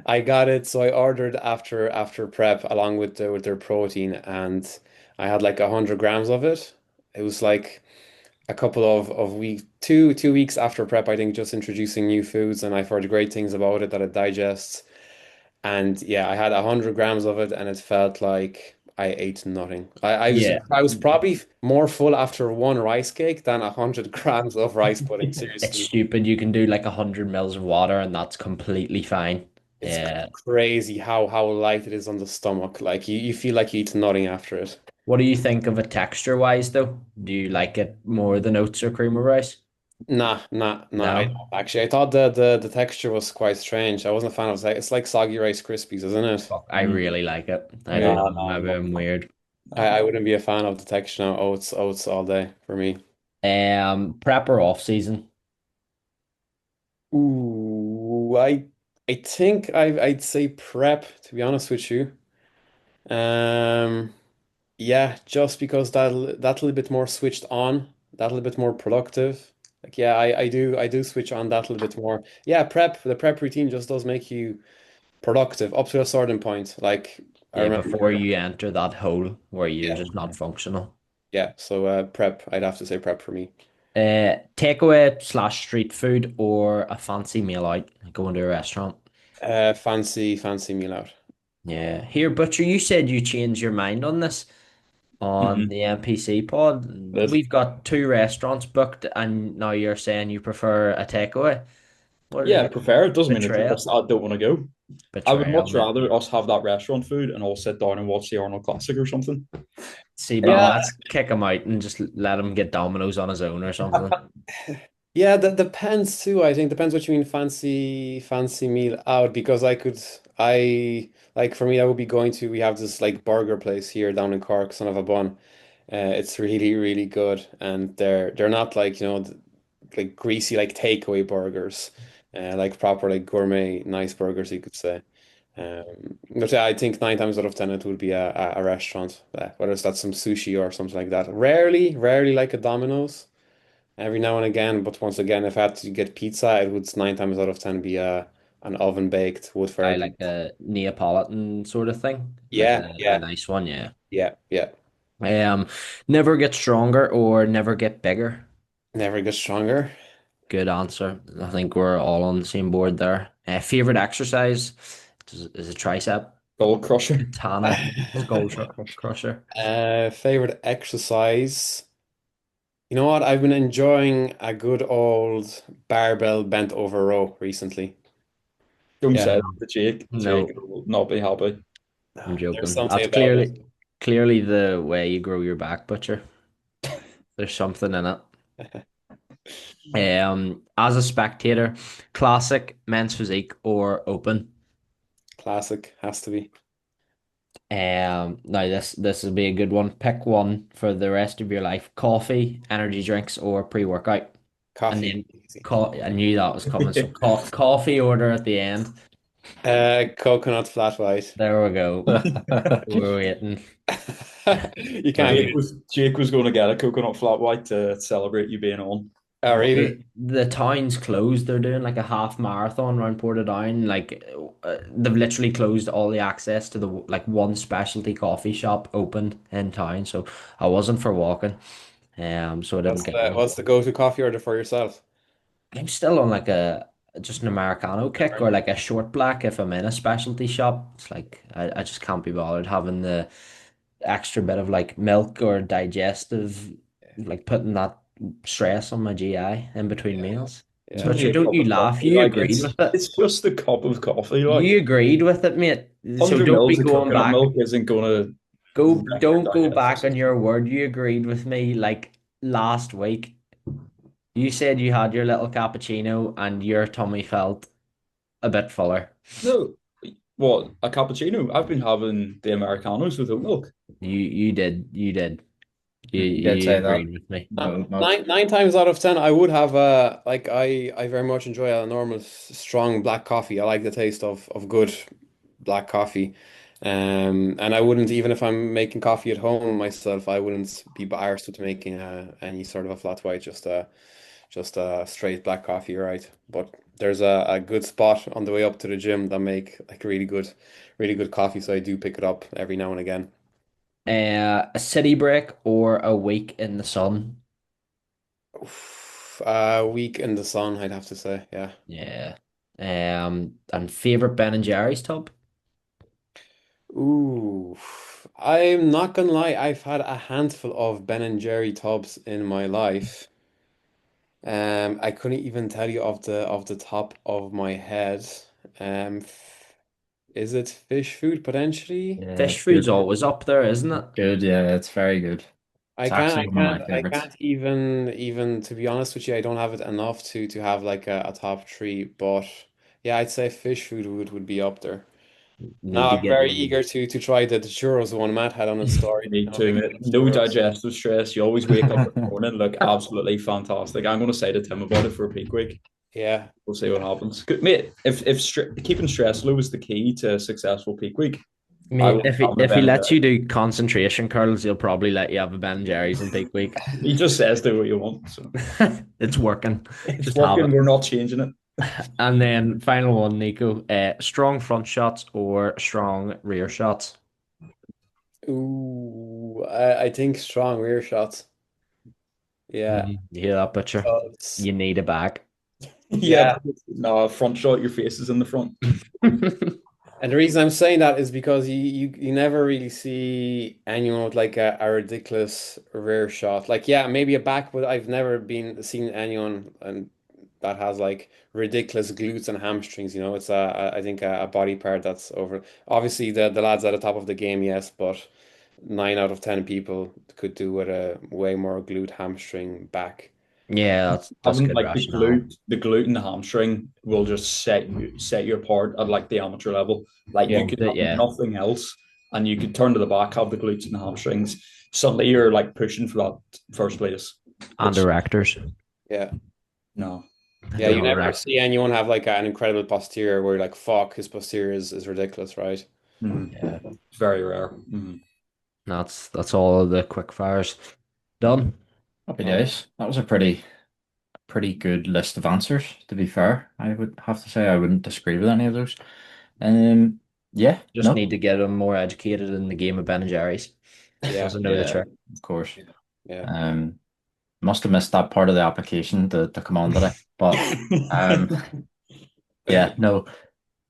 I got it. So I ordered after prep along with with their protein, and I had like 100 grams of it. It was like a couple of weeks, two weeks after prep, I think, just introducing new foods, and I've heard great things about it that it digests. And yeah, I had 100 grams of it, and it felt like I ate nothing. Yeah, I was probably more full after one rice cake than 100 grams of rice pudding. it's Seriously, stupid. You can do like 100 mils of water, and that's completely fine. it's Yeah. crazy how light it is on the stomach. Like you feel like you eat nothing after it. What do you think of it texture wise, though? Do you like it more than oats or cream of rice? Nah. I No. don't. Actually, I thought the texture was quite strange. I wasn't a fan of it. It's like soggy Rice Krispies, isn't it? Fuck, I Mm. really like it. I don't Yeah, know, Nah, maybe I'm weird. I nah. wouldn't be a fan of the texture now. Oats all day for me. Prep or off season? Ooh, I think I'd say prep, to be honest with you. Um, yeah, just because that little bit more switched on, that little bit more productive. Like yeah, I do switch on that little bit more. Yeah, the prep routine just does make you productive up to a certain point. Like I Yeah, before remember, you enter that hole where you're yeah, just not functional. yeah. So prep, I'd have to say prep for me. Takeaway slash street food or a fancy meal out, going to a restaurant. Fancy meal out. Yeah. Here, Butcher, you said you changed your mind on this on Mm-hmm. the NPC pod. We've got two restaurants booked, and now you're saying you prefer a takeaway. What Yeah, I prefer it. Doesn't mean betrayal? I don't want to go. I would Betrayal, much mate. rather us have that restaurant food and all sit down and watch the Arnold Classic or something. See, but Yeah, let's kick him out and just let him get Domino's on his own or something. yeah, that depends too. I think depends what you mean fancy meal out because I like for me that would be going to we have this like burger place here down in Cork, Son of a Bun. It's really good and they're not like like greasy like takeaway burgers, like proper like gourmet nice burgers you could say. But yeah, I think 9 times out of 10 it would be a restaurant, whether it's that's some sushi or something like that. Rarely like a Domino's every now and again. But once again, if I had to get pizza, it would 9 times out of 10 be an oven baked wood I fired like pizza. a Neapolitan sort of thing, like Yeah, a yeah, nice one, yeah. yeah. Um, never get stronger or never get bigger. Never get stronger. Good answer. I think we're all on the same board there. Favorite exercise is a tricep, Gold Crusher. katana, crusher. Favorite exercise. You know what? I've been enjoying a good old barbell bent over row recently. Don't Yeah, say that to Jake. Jake No, will not be happy. I'm there's joking. something That's about it. clearly the way you grow your back, Butcher. There's something in it. As a spectator, classic men's physique or open. Classic has to be Now this will be a good one. Pick one for the rest of your life: coffee, energy drinks, or pre-workout. And coffee. then, I knew that was coming. So coffee order at the end. Coconut flat white. There we go. We're waiting. You can't Brilliant. beat. Jake was going to get a coconut flat white to celebrate you being on. Oh, But really? the town's closed. They're doing like a half marathon around Portadown. Like they've literally closed all the access to the like one specialty coffee shop open in town. So I wasn't for walking. So I didn't get one. What's the go-to coffee order for yourself? I'm still on like a just an Americano kick or like a short black if I'm in a specialty shop. It's like I just can't be bothered having the extra bit of like milk or digestive, like putting that stress on my GI in between Yeah, meals. It's yeah. But only you a don't cup you of laugh? coffee. You Like agreed with it. it's just a cup of coffee. Like You agreed with it, mate. So 100 don't be mils of going coconut back. milk isn't gonna. don't go back on Digest. your word. You agreed with me like last week. You said you had your little cappuccino and your tummy felt a bit fuller. No, what, a cappuccino? I've been having the Americanos with oat milk. You did. You did You say that. agreed with me. No milk. Nine times out of ten, I would have like I very much enjoy a normal strong black coffee. I like the taste of good black coffee. And I wouldn't, even if I'm making coffee at home myself, I wouldn't be embarrassed with making any sort of a flat white, just a straight black coffee, right? But there's a good spot on the way up to the gym that make like really good coffee, so I do pick it up every now and again. A city break or a week in the sun? Oof, week in the sun, I'd have to say, yeah. Yeah. And favorite Ben and Jerry's tub? Ooh, I'm not gonna lie, I've had a handful of Ben and Jerry tubs in my life. I couldn't even tell you off the top of my head. Is it fish food potentially? Yeah, Fish it's good. food's always up there, isn't it? Good, yeah, it's very good. It's actually one of my I favorites. can't even to be honest with you, I don't have it enough to have like a top three, but yeah, I'd say fish food would be up there. Need Now to I'm get very you. eager to try the churros one Matt had on his story. Me I'm a too, big mate. fan of No churros. digestive stress. You always wake up in the morning, look absolutely fantastic. I'm going to say to Tim about it for a peak week. Yeah, We'll see what happens. Good, mate. If keeping stress low is the key to a successful peak week, I Mate, will have a if he Ben and lets Jerry. you do concentration curls, he'll probably let you have a Ben and Jerry's in peak week. He just says do what you want. So It's working. it's Just have it. working. We're not changing it. And then final one, Nico. Strong front shots or strong rear shots? ooh, I think strong rear shots. Yeah, You hear that, butcher? because You need a back. Yeah. yeah. No, front shot. Your face is in the front. And the reason I'm saying that is because you never really see anyone with like a ridiculous rear shot. Like, yeah, maybe a back, but I've never been seen anyone and that has like ridiculous glutes and hamstrings. You know, it's I think a body part that's over. Obviously, the lads at the top of the game, yes, but 9 out of 10 people could do with a way more glute, hamstring, back. Yeah, that's Having good like rationale. the glute and the hamstring will just set you apart at like the amateur level. Like Yeah, you could have Yeah, nothing else, and you could turn to the back, have the glutes and the hamstrings. Suddenly you're like pushing for that first place, and which directors. yeah. no, Yeah, you don't. never see anyone have like an incredible posterior where you're like, fuck, his posterior is ridiculous, right? Mhm. Yeah, Very rare. that's all of the quick fires done. Happy days. That was a pretty good list of answers, to be fair. I would have to say I wouldn't disagree with any of those. Um, yeah, Just no, need to get them more educated in the game of Ben and Jerry's. Yeah, Doesn't know the yeah, trick. of course. yeah. Um, must have missed that part of the application to come on today. But um, yeah, no.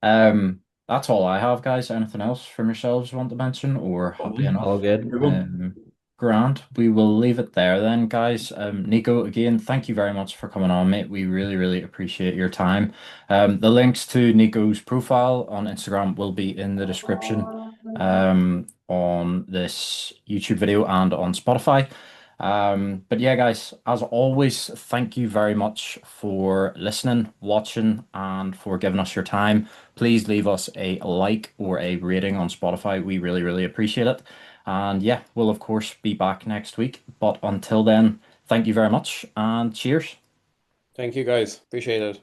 That's all I have, guys. Anything else from yourselves you want to mention, or happy Fun. All enough? good. Good one. Grand. We will leave it there then, guys. Nico, again, thank you very much for coming on, mate. We really, really appreciate your time. The links to Nico's profile on Instagram will be in the description, on this YouTube video and on Spotify. But yeah, guys, as always, thank you very much for listening, watching, and for giving us your time. Please leave us a like or a rating on Spotify. We really, really appreciate it. And yeah, we'll of course be back next week. But until then, thank you very much and cheers. Thank you guys. Appreciate it.